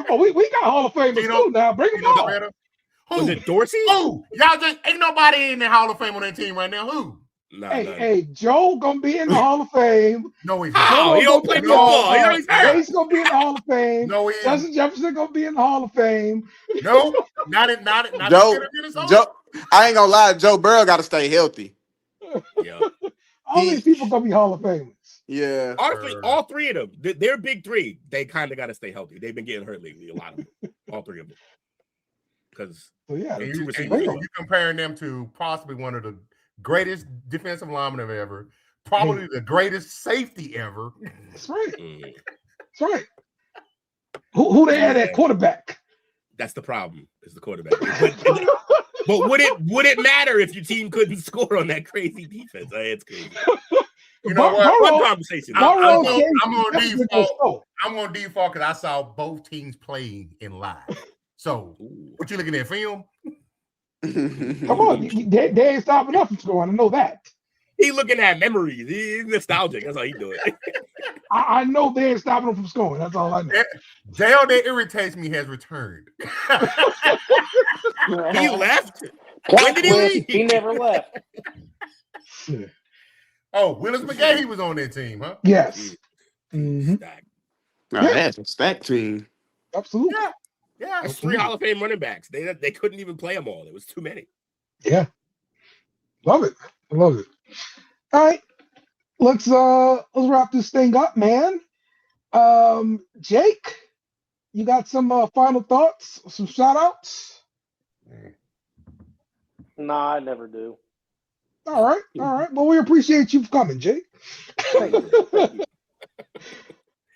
E: Oh, we got Hall of Famers too now. Bring them on.
F: Who?
B: Was it Dorsey?
F: Who? Y'all just ain't nobody in the Hall of Fame on that team right now. Who?
B: Nah,
E: Hey, Joe gonna be in the Hall of Fame.
F: No, he's
B: How?
E: Joe
B: He don't play football. He always hurt.
E: Jace gonna be in the Hall of Fame.
F: No, he isn't.
E: Justin Jefferson gonna be in the Hall of Fame.
F: No, not
G: Joe, I ain't gonna lie, Joe Burrow got to stay healthy.
B: Yeah.
E: All these people gonna be Hall of Famers.
G: Yeah.
B: Honestly, all three of them, their big three, they kind of got to stay healthy. They've been getting hurt lately, a lot of them. All three of them. Because
F: you comparing them to possibly one of the greatest defensive linemen ever, probably the greatest safety ever.
E: That's right. That's right. Who they had at quarterback?
B: That's the problem. Is the quarterback. But would it matter if your team couldn't score on that crazy defense? It's crazy.
F: You know what?
B: One conversation.
F: I'm on default. I'm on default because I saw both teams playing in live. So, what you looking at, film?
E: Come on, they ain't stopping us from scoring. I know that.
B: He looking at memories. He's nostalgic. That's all he doing.
E: I know they ain't stopping them from scoring. That's all I know.
F: Dale that irritates me has returned.
B: He left? When did he leave?
D: He never left.
F: Oh, Willis McGahee was on that team, huh?
E: Yes. Mm-hmm.
G: That's a stack team.
E: Absolutely.
F: Yeah.
B: That's 3 Hall of Fame running backs. They couldn't even play them all. It was too many.
E: Yeah. Love it. I love it. All right. Let's wrap this thing up, man. Jake, you got some final thoughts, some shout outs?
D: Nah, I never do.
E: All right. Well, we appreciate you for coming, Jake.
D: Thank you.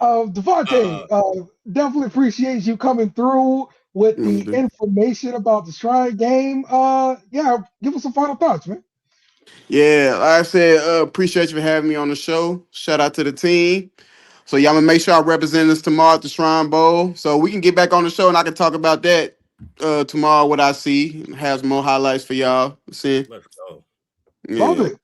E: Devontae, definitely appreciate you coming through with the information about the Shrine game. Give us some final thoughts, man.
G: Yeah, like I said, appreciate you for having me on the show. Shout out to the team. So y'all gonna make sure I represent us tomorrow at the Shrine Bowl, so we can get back on the show and I can talk about that tomorrow. What I see, have some more highlights for y'all. See,
B: let's go.
G: Yeah.
E: Love it.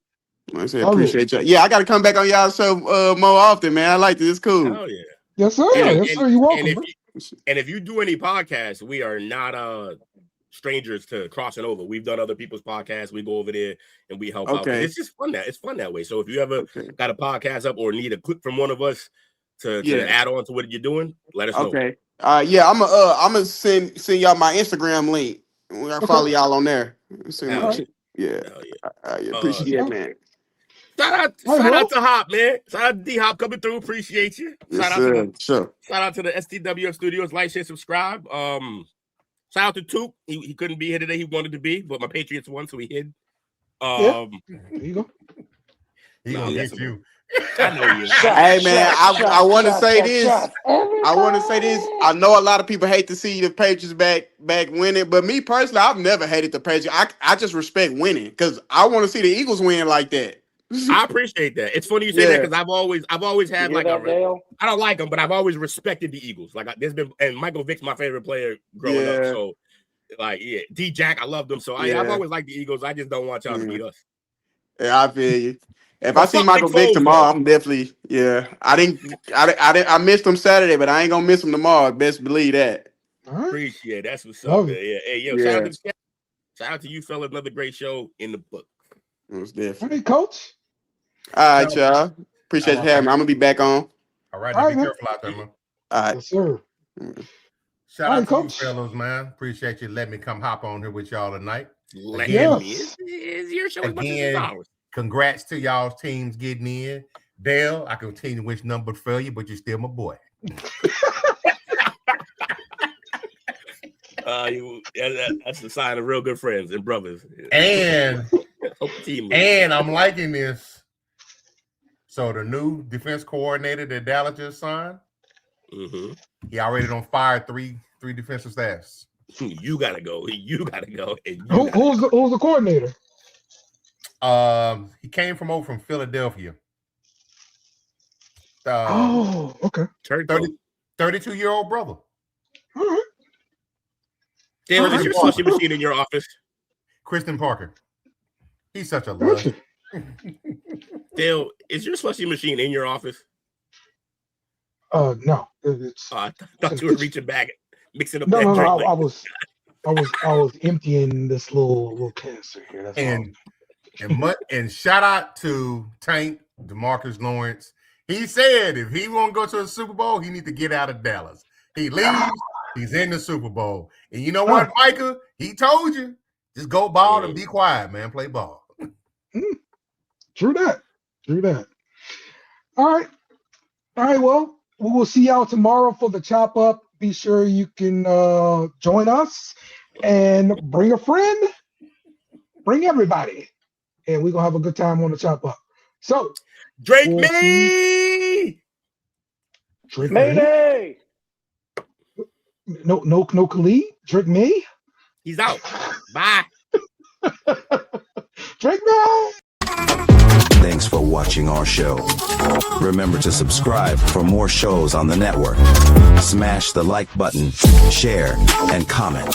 G: Like I said, appreciate y'all. Yeah, I got to come back on y'all show more often, man. I like this. It's cool.
B: Oh yeah.
E: Yes, sir. Yes, sir. You're welcome.
B: And if you do any podcasts, we are not strangers to crossing over. We've done other people's podcasts. We go over there and we help out. It's just fun it's fun that way. So if you ever got a podcast up or need a clip from one of us to add on to what you're doing, let us know.
G: Okay. I'm gonna send y'all my Instagram link. I'll follow y'all on there. Yeah. I appreciate it, man.
B: Shout out to Hop, man. Shout out to D Hop coming through. Appreciate you. Shout out to the STWF Studios. Like, share, subscribe. Shout out to Toop. He couldn't be here today. He wanted to be, but my Patriots won, so he hid.
E: There you go.
F: He gonna get you.
B: I know you.
G: Hey man, I want to say this. I know a lot of people hate to see the Patriots back winning, but me personally, I've never hated the Patriots. I just respect winning because I want to see the Eagles win like that.
B: I appreciate that. It's funny you say that because I've always had I don't like them, but I've always respected the Eagles. Like and Michael Vick's my favorite player growing up. So D Jack, I love them. So I've always liked the Eagles. I just don't want y'all to beat us.
G: Yeah, I feel you. If I see Michael Vick tomorrow, I'm definitely I missed him Saturday, but I ain't gonna miss him tomorrow. Best believe that.
B: Appreciate it. That's what's up. Yeah. Hey, yo, shout out to you, fella. Another great show in the book.
G: Most definitely.
E: Hey, Coach.
G: All right, y'all. Appreciate you having me. I'm gonna be back on.
F: All right, now be careful out there, man.
G: All right.
E: Yes, sir.
F: Shout out to you fellows, man. Appreciate you letting me come hop on here with y'all tonight.
B: It's your show
F: again. Congrats to y'all's teams getting in. Dale, I continue to wish number for you, but you're still my boy.
B: That's the sign of real good friends and brothers.
F: And I'm liking this. So the new defense coordinator that Dallas just signed, he already done fired three defensive staffs.
B: You gotta go. Who's
E: the coordinator?
F: He came over from Philadelphia.
E: Okay.
F: 32-year-old brother.
E: All right.
B: Dale, is your sushi machine in your office?
F: Kristen Parker. He's such a love.
B: Dale, is your slushy machine in your office?
E: No. It's,
B: I thought you were reaching back, mixing up
E: no,
B: that
E: no,
B: drink.
E: I was was emptying this little canister here. That's all.
F: And shout out to Tank DeMarcus Lawrence. He said if he won't go to a Super Bowl, he need to get out of Dallas. He leaves, he's in the Super Bowl. And you know what, Micah? He told you, just go ball and be quiet, man. Play ball.
E: True that. All right. Well, we will see y'all tomorrow for the chop up. Be sure you can join us and bring a friend, bring everybody, and we're gonna have a good time on the chop up. So
B: Drake me.
E: Drake
D: Mayday.
E: No Khalid. Drake me.
B: He's out. Bye.
E: Drake me.
I: Thanks for watching our show. Remember to subscribe for more shows on the network. Smash the like button, share, and comment.